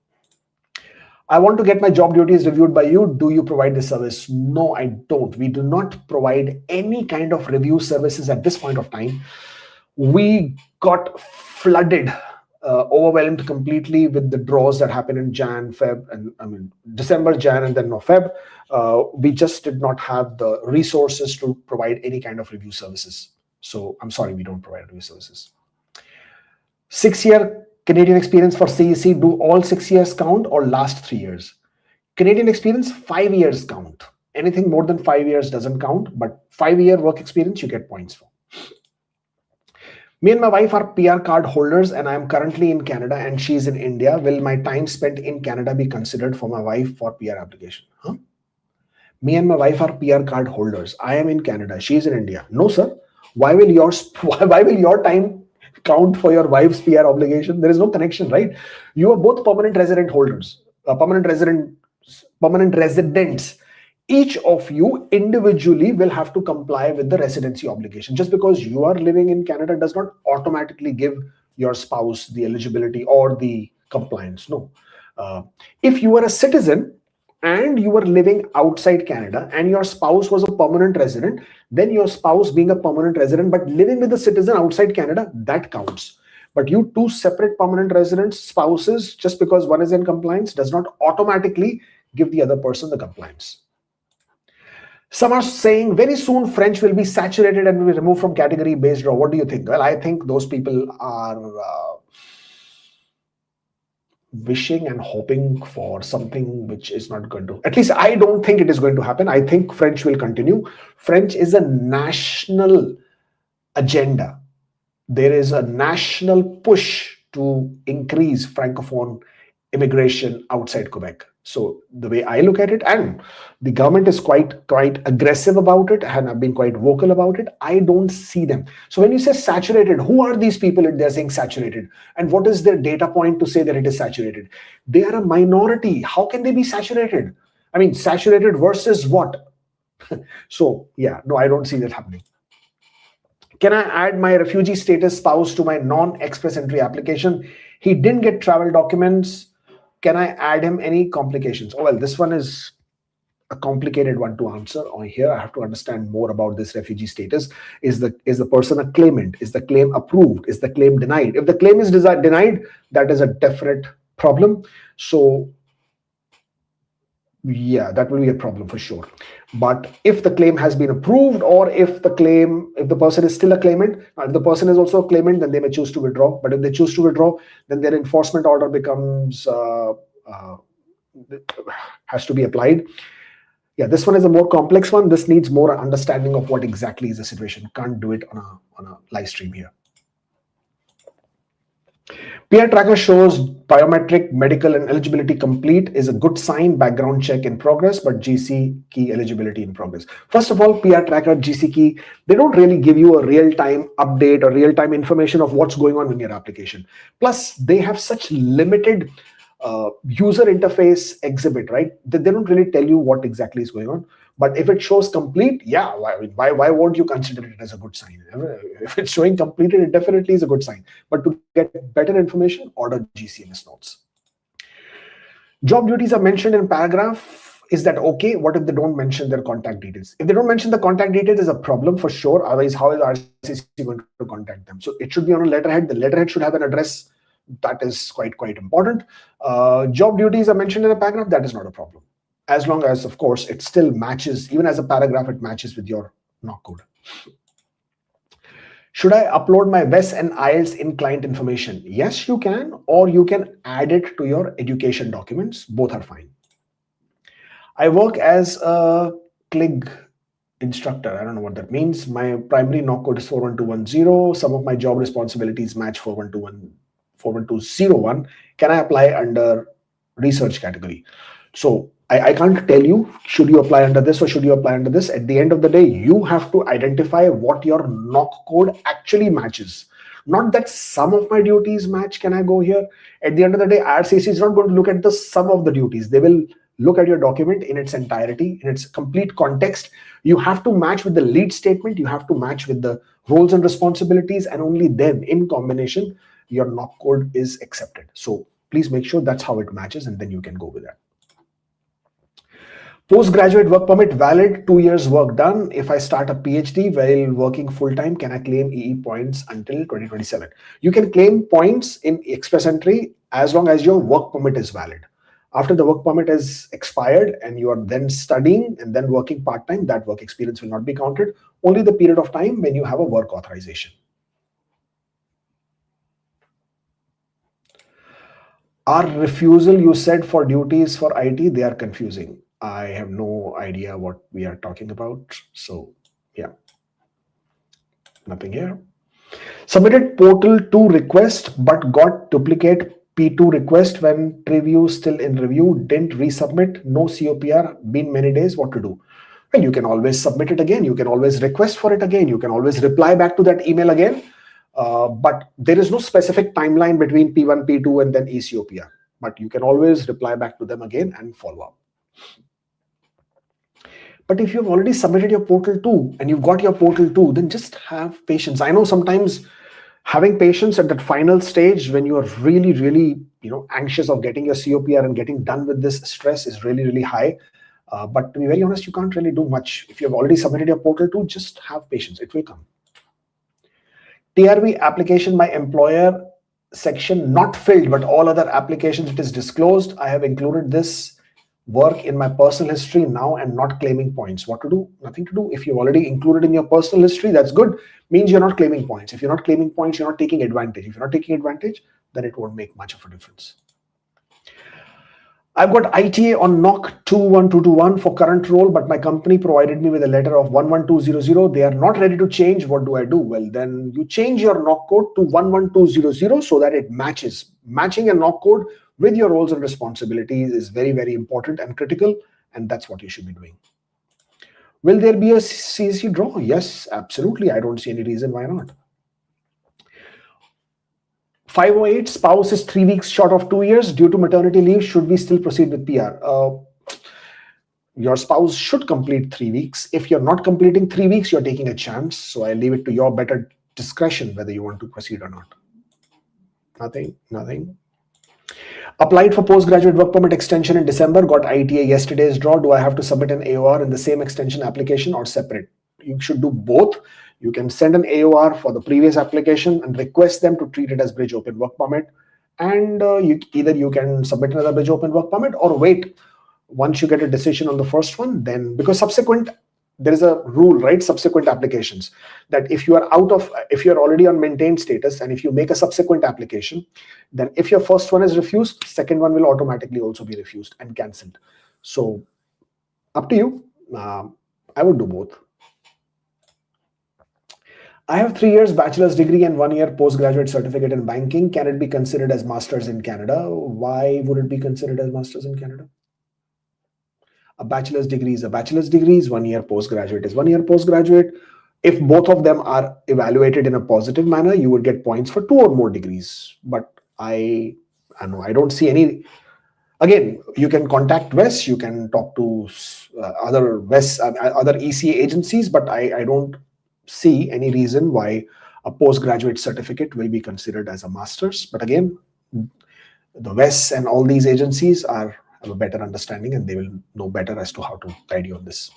I want to get my job duties reviewed by you. Do you provide this service? No, I don't. We do not provide any kind of review services at this point of time. We got flooded, overwhelmed completely with the draws that happened in Jan, Feb, and December, Jan, and then no Feb. We just did not have the resources to provide any kind of review services. So I'm sorry, we don't provide review services. 6-year Canadian experience for CEC, do all 6 years count or last 3 years? Canadian experience, 5 years count. Anything more than 5 years doesn't count, but 5-year work experience you get points for. Me and my wife are PR card holders and I am currently in Canada and she's in India. Will my time spent in Canada be considered for my wife for PR application? Huh? Me and my wife are PR card holders. I am in Canada. She's in India. No, sir. Why will your time count for your wife's PR obligation? There is no connection, right? You are both permanent resident holders, permanent residents. Each of you individually will have to comply with the residency obligation. Just because you are living in Canada does not automatically give your spouse the eligibility or the compliance. No. If you are a citizen and you were living outside Canada and your spouse was a permanent resident, then your spouse being a permanent resident but living with a citizen outside Canada, that counts. But you two separate permanent residents, spouses, just because one is in compliance does not automatically give the other person the compliance. Some are saying very soon French will be saturated and will be removed from category based draw. What do you think? Well, I think those people are wishing and hoping for something which is not going to, at least I don't think it is going to happen. I think French will continue. French is a national agenda. There is a national push to increase Francophone immigration outside Quebec. So the way I look at it, and the government is quite aggressive about it and have been quite vocal about it, I don't see them. So when you say saturated, who are these people if they're saying saturated? And what is their data point to say that it is saturated? They are a minority. How can they be saturated? I mean, saturated versus what? So yeah, no, I don't see that happening. Can I add my refugee status spouse to my non-express entry application? He didn't get travel documents. Can I add him? Any complications? Oh, well, this one is a complicated one to answer. On here, I have to understand more about this refugee status. Is the person a claimant? Is the claim approved? Is the claim denied? If the claim is denied, that is a definite problem. So yeah, that will be a problem for sure. But if the claim has been approved, or if the person is still a claimant, if the person is also a claimant, then they may choose to withdraw. But if they choose to withdraw, then their enforcement order becomes has to be applied. Yeah, this one is a more complex one. This needs more understanding of what exactly is the situation. Can't do it on a live stream here. PR tracker shows biometric, medical, and eligibility complete is a good sign. Background check in progress, but GC key eligibility in progress. First of all, PR tracker, GC key, they don't really give you a real-time update or real-time information of what's going on in your application. Plus, they have such limited user interface exhibit, right? They don't really tell you what exactly is going on. But if it shows complete, yeah, why won't you consider it as a good sign? If it's showing completed, it definitely is a good sign. But to get better information, order GCMS notes. Job duties are mentioned in paragraph. Is that okay? What if they don't mention their contact details? If they don't mention the contact details, is a problem for sure. Otherwise, how is RCC going to contact them? So it should be on a letterhead. The letterhead should have an address. That is quite important. Job duties are mentioned in a paragraph. That is not a problem. As long as, of course, it still matches, even as a paragraph, it matches with your NOC code. Should I upload my WES and IELTS in client information? Yes, you can, or you can add it to your education documents. Both are fine. I work as a CLIG instructor. I don't know what that means. My primary NOC code is 41210. Some of my job responsibilities match 41201. Can I apply under research category? So I can't tell you, should you apply under this or should you apply under this? At the end of the day, you have to identify what your NOC code actually matches. Not that some of my duties match, can I go here? At the end of the day, IRCC is not going to look at the sum of the duties. They will look at your document in its entirety, in its complete context. You have to match with the lead statement. You have to match with the roles and responsibilities, and only then, in combination, your NOC code is accepted. So please make sure that's how it matches, and then you can go with that. Postgraduate work permit valid, 2 years work done. If I start a PhD while working full-time, can I claim EE points until 2027? You can claim points in express entry as long as your work permit is valid. After the work permit is expired and you are then studying and then working part-time, that work experience will not be counted. Only the period of time when you have a work authorization. Our refusal, you said, for duties for IT, they are confusing. I have no idea what we are talking about. So yeah, nothing here. Submitted portal 2 request but got duplicate P2 request when preview still in review, didn't resubmit, no COPR, been many days, what to do? Well, you can always submit it again. You can always request for it again. You can always reply back to that email again. But there is no specific timeline between P1, P2, and then eCOPR. But you can always reply back to them again and follow up. But if you've already submitted your portal 2 and you've got your portal 2, then just have patience. I know sometimes having patience at that final stage when you are really, really, anxious of getting your COPR and getting done with this stress is really, really high. But to be very honest, you can't really do much. If you've already submitted your portal 2, just have patience. It will come. TRV application by employer section not filled, but all other applications it is disclosed. I have included this work in my personal history now and not claiming points. What to do? Nothing to do. If you've already included in your personal history, that's good. Means you're not claiming points. If you're not claiming points, you're not taking advantage. If you're not taking advantage, then it won't make much of a difference. I've got ITA on NOC 21221 for current role, but my company provided me with a letter of 11200. They are not ready to change. What do I do? Well, then you change your NOC code to 11200 so that it matches. Matching a NOC code with your roles and responsibilities is very, very important and critical, and that's what you should be doing. Will there be a CSC draw? Yes, absolutely. I don't see any reason why not. 508, spouse is 3 weeks short of 2 years due to maternity leave. Should we still proceed with PR? Your spouse should complete 3 weeks. If you're not completing 3 weeks, you're taking a chance. So I leave it to your better discretion whether you want to proceed or not. Nothing. Applied for postgraduate work permit extension in December, got ITA yesterday's draw. Do I have to submit an AOR in the same extension application or separate? You should do both. You can send an AOR for the previous application and request them to treat it as bridge open work permit. And either you can submit another bridge open work permit or wait. Once you get a decision on the first one, then because subsequent, there is a rule, right? Subsequent applications that if you are already on maintained status and if you make a subsequent application, then if your first one is refused, second one will automatically also be refused and cancelled. So up to you. I would do both. I have 3 years bachelor's degree and 1 year postgraduate certificate in banking. Can it be considered as master's in Canada? Why would it be considered as master's in Canada? A bachelor's degree is a bachelor's degree. 1 year postgraduate is 1 year postgraduate. If both of them are evaluated in a positive manner, you would get points for 2 or more degrees. But I don't see any. Again, you can contact 𝗏, you can talk to other ECA agencies, but I don't see any reason why a postgraduate certificate will be considered as a master's. But again, the 𝗏 and all these agencies have a better understanding and they will know better as to how to guide you on this.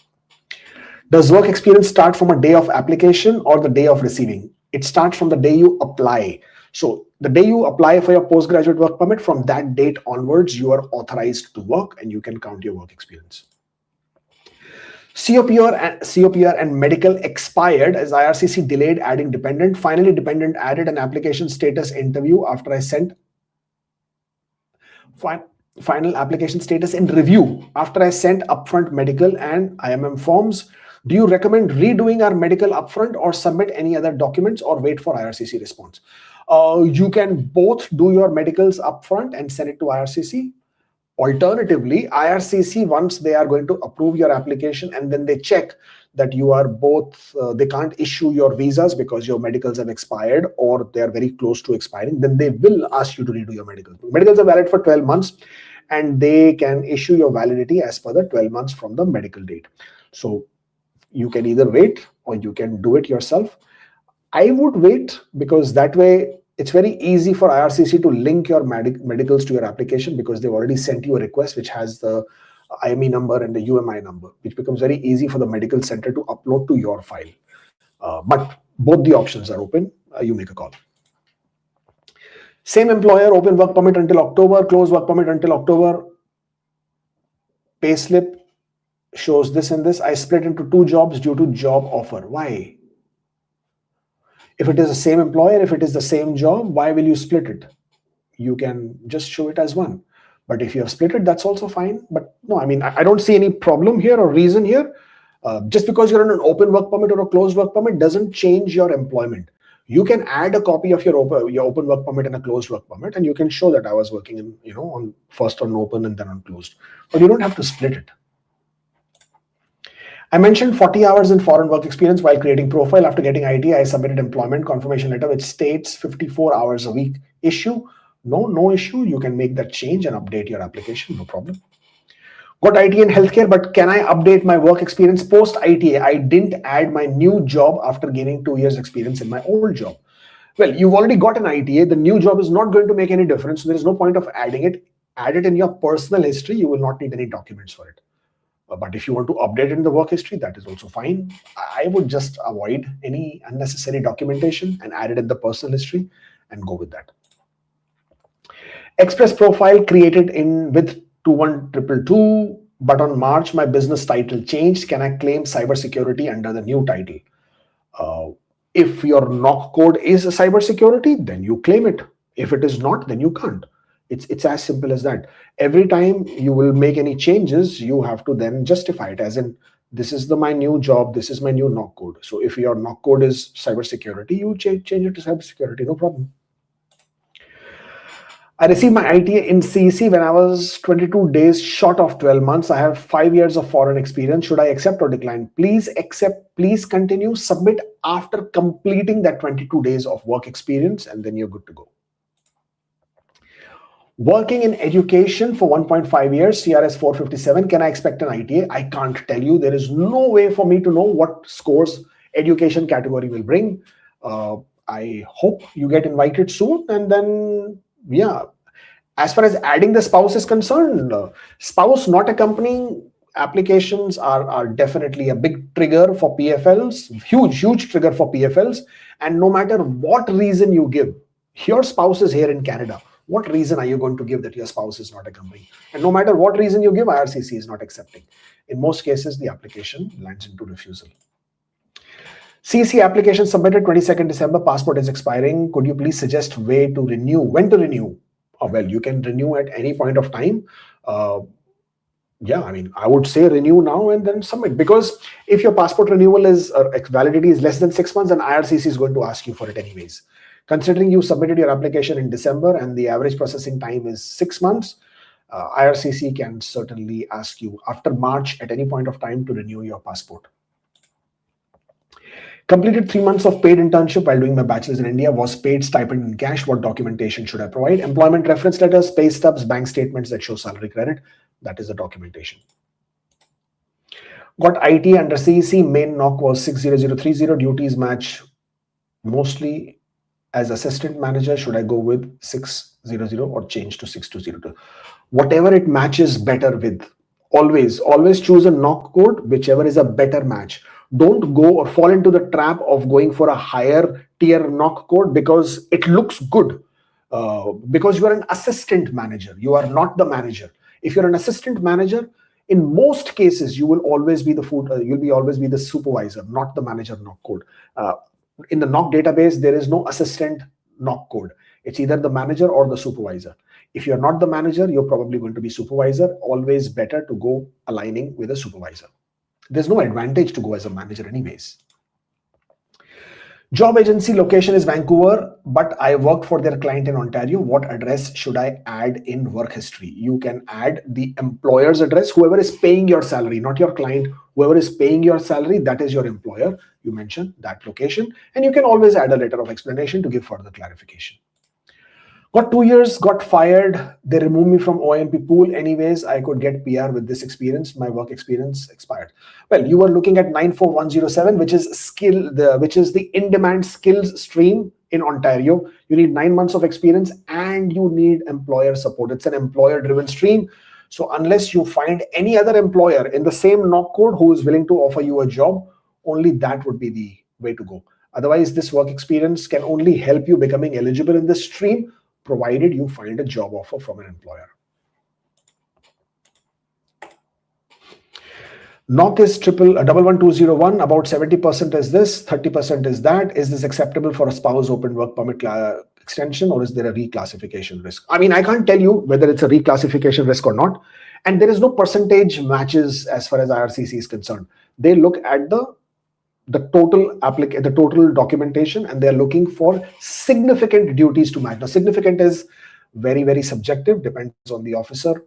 Does work experience start from a day of application or the day of receiving? It starts from the day you apply. So the day you apply for your postgraduate work permit, from that date onwards, you are authorized to work and you can count your work experience. COPR and medical expired as IRCC delayed adding dependent. Finally, dependent added an application status interview after I sent final application status in review after I sent upfront medical and IMM forms. Do you recommend redoing our medical upfront or submit any other documents or wait for IRCC response? You can both do your medicals upfront and send it to IRCC. Alternatively, IRCC, once they are going to approve your application and then they check that you are both, they can't issue your visas because your medicals have expired or they are very close to expiring, then they will ask you to redo your medicals. Medicals are valid for 12 months and they can issue your validity as per the 12 months from the medical date. So you can either wait or you can do it yourself. I would wait because that way it's very easy for IRCC to link your medicals to your application because they've already sent you a request which has the IME number and the UMI number, which becomes very easy for the medical center to upload to your file. But both the options are open. You make a call. Same employer, open work permit until October, close work permit until October. Payslip shows this and this. I split into 2 jobs due to job offer. Why? If it is the same employer, if it is the same job, why will you split it? you can just show it as one. But if you have split it, that's also fine. But no, I mean, I don't see any problem here or reason here. Just because you're on an open work permit or a closed work permit doesn't change your employment. You can add a copy of your open work permit and a closed work permit, and you can show that I was working in, on first on open and then on closed. But you don't have to split it. I mentioned 40 hours in foreign work experience while creating profile. After getting ITA, I submitted employment confirmation letter which states 54 hours a week. Issue? No issue. You can make that change and update your application, no problem. Got ITA in healthcare, but can I update my work experience post ITA? I didn't add my new job after gaining 2 years experience in my old job. Well, you've already got an ITA. The new job is not going to make any difference. So there is no point of adding it. Add it in your personal history. You will not need any documents for it. But if you want to update it in the work history, that is also fine. I would just avoid any unnecessary documentation and add it in the personal history and go with that. Express profile created with 21222, but on March, my business title changed. Can I claim cybersecurity under the new title? If your NOC code is a cybersecurity, then you claim it. If it is not, then you can't. It's as simple as that. Every time you will make any changes, you have to then justify it, as in, this is my new job, this is my new NOC code. So if your NOC code is cybersecurity, you change it to cybersecurity, no problem. I received my ITA in 𝗂𝗃 when I was 22 days short of 12 months. I have 5 years of foreign experience. Should I accept or decline? Please accept, please continue, submit after completing that 22 days of work experience, and then you're good to go. Working in education for 1.5 years, CRS 457, can I expect an ITA? I can't tell you. There is no way for me to know what scores education category will bring. I hope you get invited soon, and then yeah, as far as adding the spouse is concerned, spouse not accompanying applications are definitely a big trigger for PFLs, huge trigger for PFLs. And no matter what reason you give, your spouse is here in Canada. What reason are you going to give that your spouse is not accompanying? And no matter what reason you give, IRCC is not accepting. In most cases, the application lands into refusal. CC application submitted 22nd December, passport is expiring. Could you please suggest when to renew? Well, you can renew at any point of time. Yeah, I mean, I would say renew now and then submit, because if your passport renewal is validity is less than 6 months, then IRCC is going to ask you for it anyways. Considering you submitted your application in December and the average processing time is 6 months, IRCC can certainly ask you after March at any point of time to renew your passport. Completed 3 months of paid internship while doing my bachelor's in India. Was paid stipend in cash. What documentation should I provide? Employment reference letters, pay stubs, bank statements that show salary credit. That is the documentation. Got IT under CEC. Main NOC was 60030. Duties match mostly as assistant manager. Should I go with 600 or change to 6202? Whatever it matches better with. Always choose a NOC code, whichever is a better match. Don't go or fall into the trap of going for a higher tier NOC code because it looks good. Because you are an assistant manager, you are not the manager. If you're an assistant manager, in most cases you will always be the supervisor, not the manager NOC code. In the NOC database, there is no assistant NOC code. It's either the manager or the supervisor. If you're not the manager, you're probably going to be supervisor. Always better to go aligning with a supervisor. There's no advantage to go as a manager anyways. Job agency location is Vancouver, but I work for their client in Ontario. What address should I add in work history? You can add the employer's address, whoever is paying your salary, not your client. Whoever is paying your salary, that is your employer. You mention that location, and you can always add a letter of explanation to give further clarification. Got 2 years, got fired. They removed me from OMP pool. Anyways, I could get PR with this experience. My work experience expired. Well, you were looking at 94107, which is the in-demand skills stream in Ontario. You need 9 months of experience and you need employer support. It's an employer-driven stream. So unless you find any other employer in the same NOC code who is willing to offer you a job, only that would be the way to go. Otherwise, this work experience can only help you becoming eligible in this stream, provided you find a job offer from an employer. NOC is 11201, about 70% is this, 30% is that. Is this acceptable for a spouse open work permit extension, or is there a reclassification risk? I mean, I can't tell you whether it's a reclassification risk or not. And there is no percentage matches as far as IRCC is concerned. They look at the total documentation, and they're looking for significant duties to match. Now, significant is very, very subjective, depends on the officer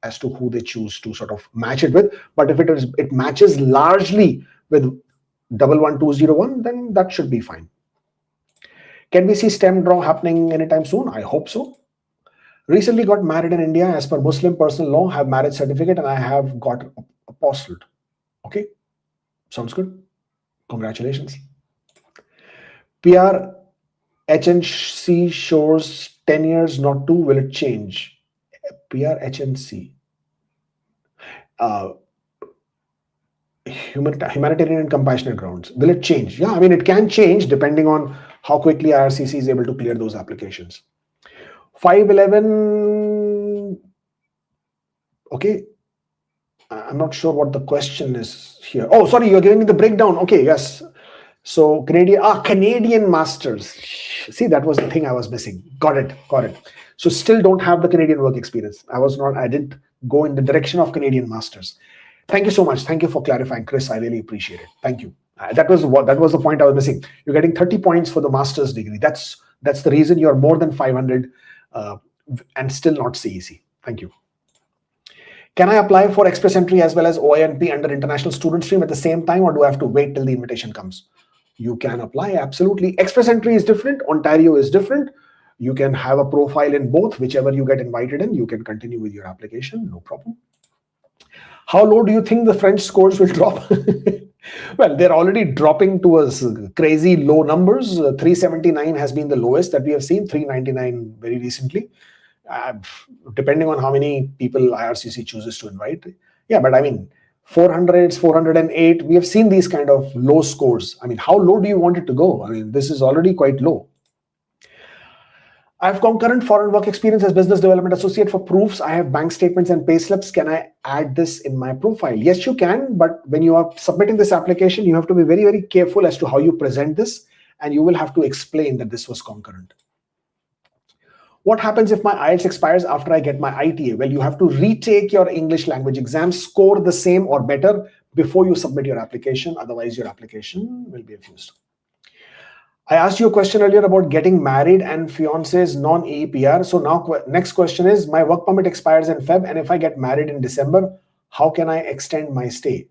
as to who they choose to sort of match it with. But if it matches largely with 11201, then that should be fine. Can we see STEM draw happening anytime soon? I hope so. Recently got married in India as per Muslim personal law, have marriage certificate, and I have got apostoled. Okay, sounds good. Congratulations. PRHNC shows 10 years, not 2. Will it change? PRHNC. Humanitarian and compassionate grounds. Will it change? Yeah, I mean, it can change depending on how quickly IRCC is able to clear those applications. 511. Okay. I'm not sure what the question is here. Oh, sorry, you're giving me the breakdown. Okay, yes. So Canadian masters. See, that was the thing I was missing. Got it. So still don't have the Canadian work experience. I didn't go in the direction of Canadian masters. Thank you so much. Thank you for clarifying, Chris. I really appreciate it. Thank you. That was the point I was missing. You're getting 30 points for the master's degree. That's the reason you're more than 500 and still not CEC. Thank you. Can I apply for express entry as well as OINP under international student stream at the same time, or do I have to wait till the invitation comes? You can apply, absolutely. Express entry is different. Ontario is different. You can have a profile in both. Whichever you get invited in, you can continue with your application. No problem. How low do you think the French scores will drop? Well, they're already dropping towards crazy low numbers. 379 has been the lowest that we have seen, 399 very recently. Depending on how many people IRCC chooses to invite. Yeah, but I mean, 400s, 408, we have seen these kind of low scores. I mean, how low do you want it to go? I mean, this is already quite low. I have concurrent foreign work experience as business development associate. For proofs, I have bank statements and pay slips. Can I add this in my profile? Yes, you can. But when you are submitting this application, you have to be very, very careful as to how you present this. And you will have to explain that this was concurrent. What happens if my IELTS expires after I get my ITA? Well, you have to retake your English language exam, score the same or better before you submit your application. Otherwise, your application will be refused. I asked you a question earlier about getting married and fiance's non-EEPR. So now next question is, my work permit expires in Feb, and if I get married in December, how can I extend my stay?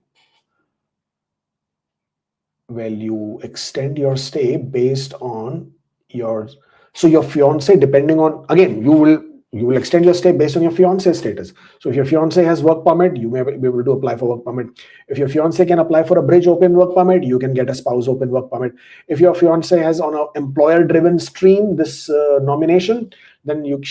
Well, you extend your stay based on your fiance, depending on, again, you will extend your stay based on your fiance status. So if your fiance has work permit, you may be able to apply for work permit. If your fiance can apply for a bridge open work permit, you can get a spouse open work permit. If your fiance has on an employer driven stream this nomination, then your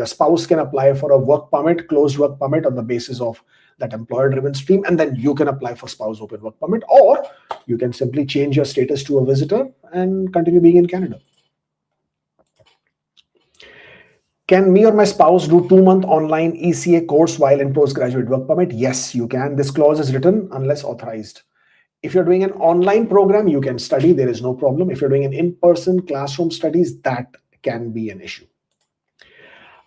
spouse can apply for a work permit, closed work permit on the basis of that employer driven stream, and then you can apply for spouse open work permit, or you can simply change your status to a visitor and continue being in Canada. Can me or my spouse do 2-month online ECA course while in postgraduate work permit? Yes, you can. This clause is written unless authorized. If you're doing an online program, you can study. There is no problem. If you're doing an in-person classroom studies, that can be an issue.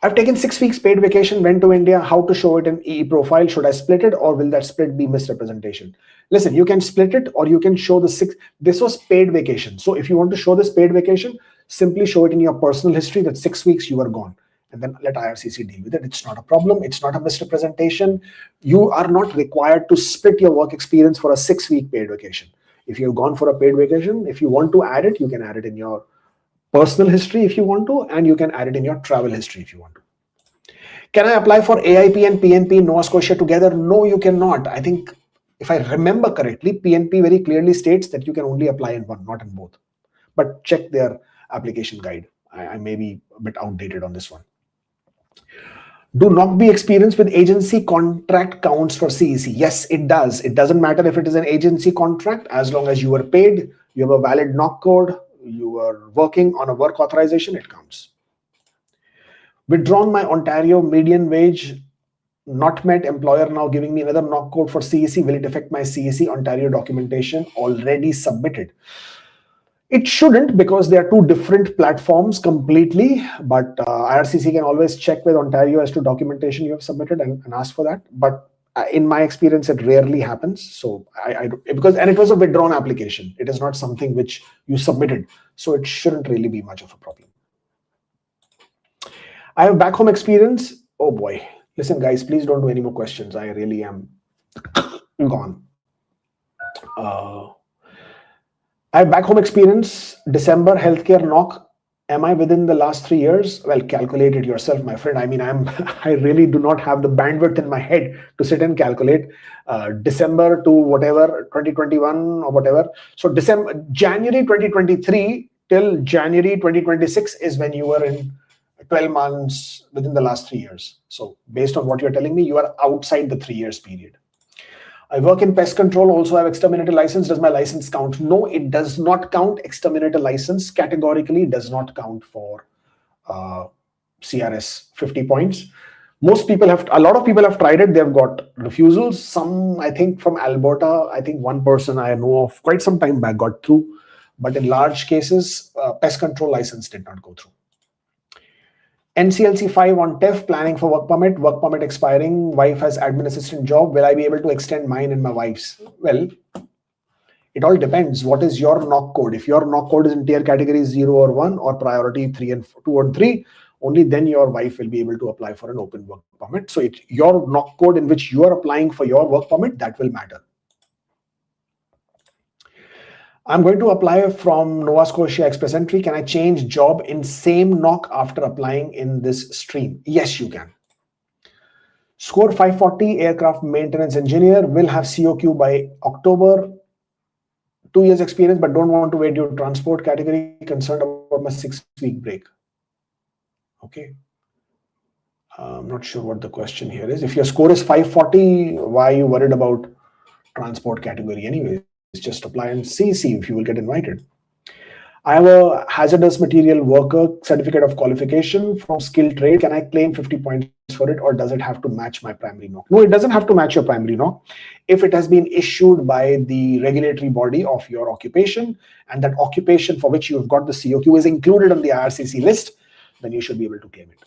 I've taken 6 weeks paid vacation, went to India. How to show it in EE profile? Should I split it, or will that split be misrepresentation? Listen, you can split it, or you can show the 6. This was paid vacation. So if you want to show this paid vacation, simply show it in your personal history that 6 weeks you were gone. And then let IRCC deal with it. It's not a problem. It's not a misrepresentation. You are not required to split your work experience for a 6-week paid vacation. If you've gone for a paid vacation, if you want to add it, you can add it in your personal history if you want to, and you can add it in your travel history if you want to. Can I apply for AIP and PNP Nova Scotia together? No, you cannot. I think, if I remember correctly, PNP very clearly states that you can only apply in one, not in both. But check their application guide. I may be a bit outdated on this one. Do NOCB experience with agency contract counts for CEC? Yes, it does. It doesn't matter if it is an agency contract, as long as you were paid, you have a valid NOC code, you are working on a work authorization, it counts. Withdrawn my Ontario median wage, not met, employer now giving me another NOC code for CEC. Will it affect my CEC Ontario documentation already submitted? It shouldn't, because they are two different platforms completely, but IRCC can always check with Ontario as to documentation you have submitted and ask for that. But in my experience, it rarely happens. So because it was a withdrawn application. It is not something which you submitted. So it shouldn't really be much of a problem. I have back home experience. Oh boy. Listen, guys, please don't do any more questions. I really am gone. I have back home experience, December, healthcare knock. Am I within the last 3 years? Well, calculate it yourself, my friend. I mean, I really do not have the bandwidth in my head to sit and calculate December to whatever, 2021 or whatever. So January 2023 till January 2026 is when you were in 12 months within the last 3 years. So based on what you're telling me, you are outside the 3 years period. I work in pest control, also have exterminator license. Does my license count? No, it does not count. Exterminator license categorically does not count for CRS 50 points. A lot of people have tried it. They've got refusals. Some, I think from Alberta, I think one person I know of quite some time back got through. But in large cases, pest control license did not go through. NCLC 5 on TEF, planning for work permit expiring, wife has admin assistant job. Will I be able to extend mine and my wife's? Well, it all depends. What is your knock code? If your knock code is in tier category 0 or 1 or priority 3 and 2 or 3, only then your wife will be able to apply for an open work permit. So your knock code in which you are applying for your work permit, that will matter. I'm going to apply from Nova Scotia Express Entry. Can I change job in same knock after applying in this stream? Yes, you can. Score 540, aircraft maintenance engineer, will have COQ by October. 2 years experience, but don't want to wait due to transport category. Concerned about my 6-week break. Okay. I'm not sure what the question here is. If your score is 540, why are you worried about transport category anyway? Just apply and see if you will get invited. I have a hazardous material worker certificate of qualification from skilled trade. Can I claim 50 points for it, or does it have to match my primary knock? No, it doesn't have to match your primary knock. If it has been issued by the regulatory body of your occupation, and that occupation for which you have got the COQ is included on the IRCC list, then you should be able to claim it.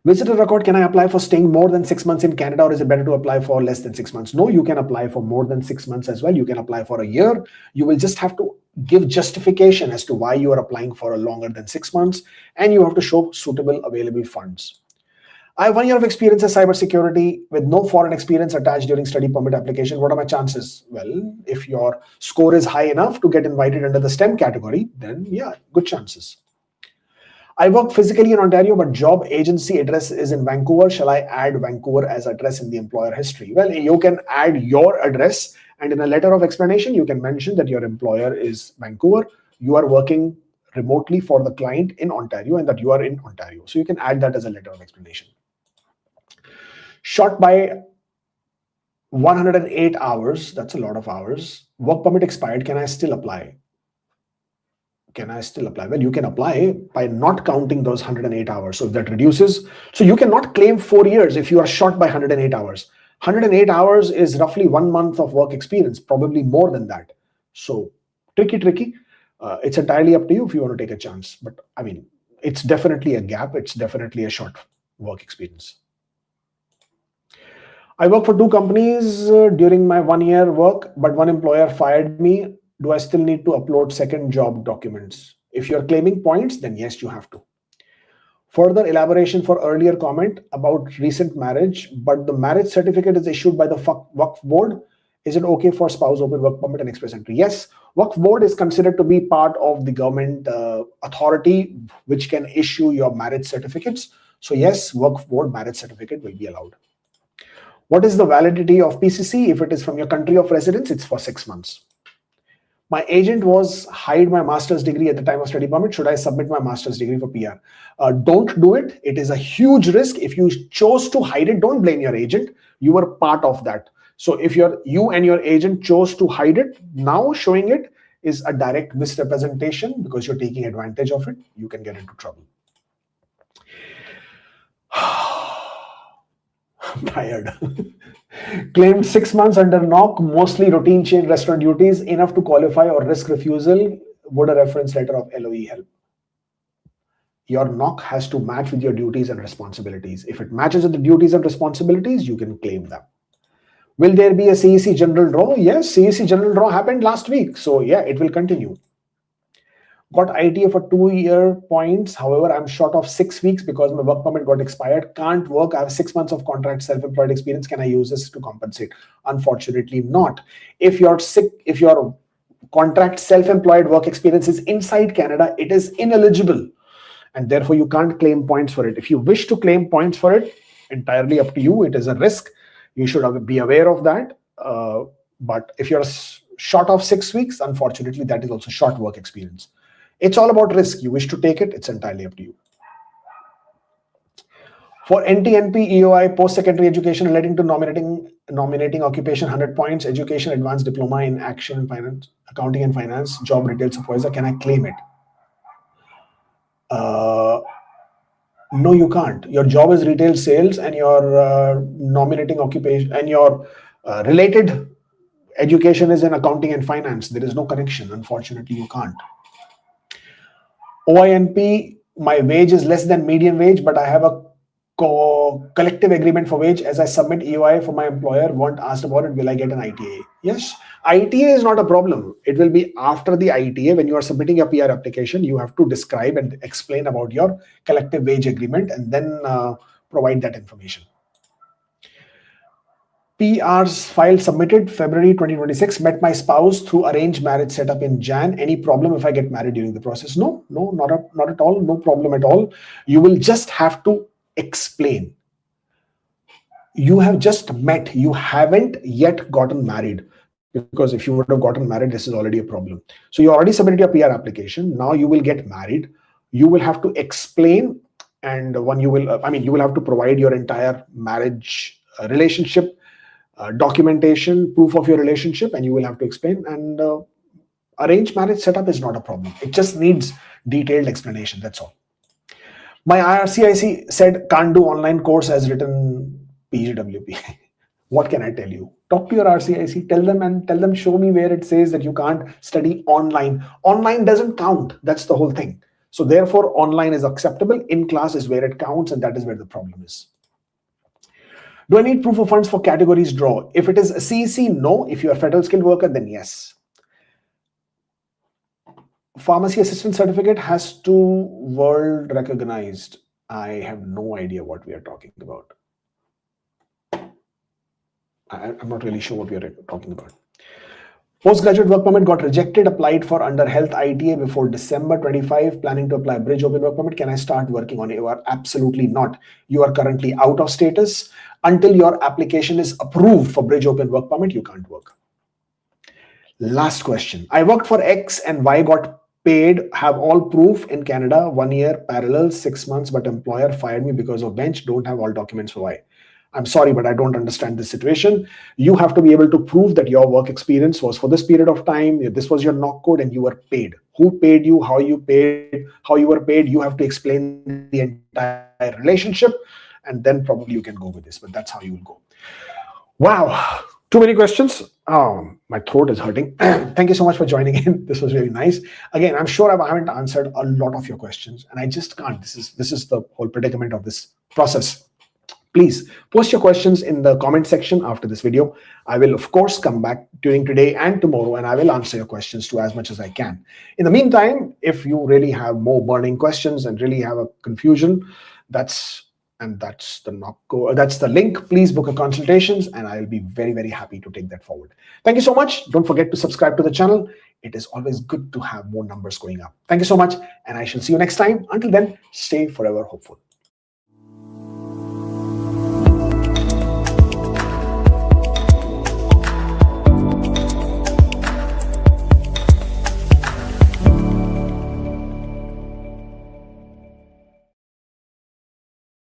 Visitor record, can I apply for staying more than 6 months in Canada, or is it better to apply for less than 6 months? No, you can apply for more than 6 months as well. You can apply for a year. You will just have to give justification as to why you are applying for a longer than 6 months, and you have to show suitable available funds. I have 1 year of experience in cybersecurity with no foreign experience attached during study permit application. What are my chances? Well, if your score is high enough to get invited under the STEM category, then yeah, good chances. I work physically in Ontario, but job agency address is in Vancouver. Shall I add Vancouver as address in the employer history? Well, you can add your address, and in a letter of explanation, you can mention that your employer is Vancouver. You are working remotely for the client in Ontario, and that you are in Ontario. So you can add that as a letter of explanation. Short by 108 hours, that's a lot of hours. Work permit expired, can I still apply? Can I still apply? Well, you can apply by not counting those 108 hours. So if that reduces, so you cannot claim 4 years if you are short by 108 hours. 108 hours is roughly 1 month of work experience, probably more than that. So tricky. It's entirely up to you if you want to take a chance. But I mean, it's definitely a gap. It's definitely a short work experience. I work for 2 companies during my 1 year work, but one employer fired me. Do I still need to upload second job documents? If you're claiming points, then yes, you have to. Further elaboration for earlier comment about recent marriage, but the marriage certificate is issued by the Waqf board. Is it okay for spouse open work permit and express entry? Yes, Waqf board is considered to be part of the government authority which can issue your marriage certificates. So yes, Waqf board marriage certificate will be allowed. What is the validity of PCC? If it is from your country of residence, it's for 6 months. My agent was hide my master's degree at the time of study permit. Should I submit my master's degree for PR? Don't do it. It is a huge risk. If you chose to hide it, don't blame your agent. You were part of that. So if you and your agent chose to hide it, now showing it is a direct misrepresentation because you're taking advantage of it. You can get into trouble. I'm tired. Claimed 6 months under knock, mostly routine chain restaurant duties, enough to qualify or risk refusal. Would a reference letter of LOE help? Your knock has to match with your duties and responsibilities. If it matches with the duties and responsibilities, you can claim them. Will there be a CEC general draw? Yes, CEC general draw happened last week. So yeah, it will continue. Got ITA for 2-year points. However, I'm short of 6 weeks because my work permit got expired. Can't work. I have 6 months of contract self-employed experience. Can I use this to compensate? Unfortunately not. If you're sick, if your contract self-employed work experience is inside Canada, it is ineligible. And therefore, you can't claim points for it. If you wish to claim points for it, entirely up to you. It is a risk. You should be aware of that. But if you're short of 6 weeks, unfortunately, that is also short work experience. It's all about risk. You wish to take it, it's entirely up to you. For NTNP EOI post-secondary education relating to nominating occupation, 100 points, education advanced diploma in action, finance, accounting and finance, job retail supervisor, can I claim it? No, you can't. Your job is retail sales and your nominating occupation and your related education is in accounting and finance. There is no connection. Unfortunately, you can't. OINP, my wage is less than median wage, but I have a collective agreement for wage. As I submit EOI for my employer, weren't asked about it, will I get an ITA? Yes, ITA is not a problem. It will be after the ITA. When you are submitting your PR application, you have to describe and explain about your collective wage agreement and then provide that information. PRs file submitted February 2026, met my spouse through arranged marriage set up in Jan. Any problem if I get married during the process? No, not at all. No problem at all. You will just have to explain. You have just met. You haven't yet gotten married, because if you would have gotten married, this is already a problem. So you already submitted your PR application. Now you will get married. You will have to explain, and you will have to provide your entire marriage relationship documentation, proof of your relationship, and you will have to explain. And arranged marriage setup is not a problem. It just needs detailed explanation. That's all. My IRCIC said can't do online course as written PGWP. What can I tell you? Talk to your RCIC, tell them, show me where it says that you can't study online. Online doesn't count. That's the whole thing. So therefore, online is acceptable. In class is where it counts, and that is where the problem is. Do I need proof of funds for categories draw? If it is a CEC, no. If you are federal skilled worker, then yes. Pharmacy assistant certificate has to world recognized. I have no idea what we are talking about. I'm not really sure what we are talking about. Postgraduate work permit got rejected, applied for under health ITA before December 25, planning to apply bridge open work permit. Can I start working on it? Absolutely not. You are currently out of status. Until your application is approved for bridge open work permit, you can't work. Last question. I worked for X and Y got paid, have all proof in Canada, 1 year parallel, 6 months, but employer fired me because of bench, don't have all documents for Y. I'm sorry, but I don't understand this situation. You have to be able to prove that your work experience was for this period of time. This was your knock code and you were paid. Who paid you, how you paid, how you were paid. You have to explain the entire relationship, and then probably you can go with this, but that's how you will go. Wow, too many questions. Oh, my throat is hurting. Thank you so much for joining in. This was really nice. Again, I'm sure I haven't answered a lot of your questions, and I just can't. This is the whole predicament of this process. Please post your questions in the comment section after this video. I will, of course, come back during today and tomorrow, and I will answer your questions to as much as I can. In the meantime, if you really have more burning questions and really have a confusion, that's the link. Please book a consultations, and I'll be very, very happy to take that forward. Thank you so much. Don't forget to subscribe to the channel. It is always good to have more numbers going up. Thank you so much, and I shall see you next time. Until then, stay forever hopeful.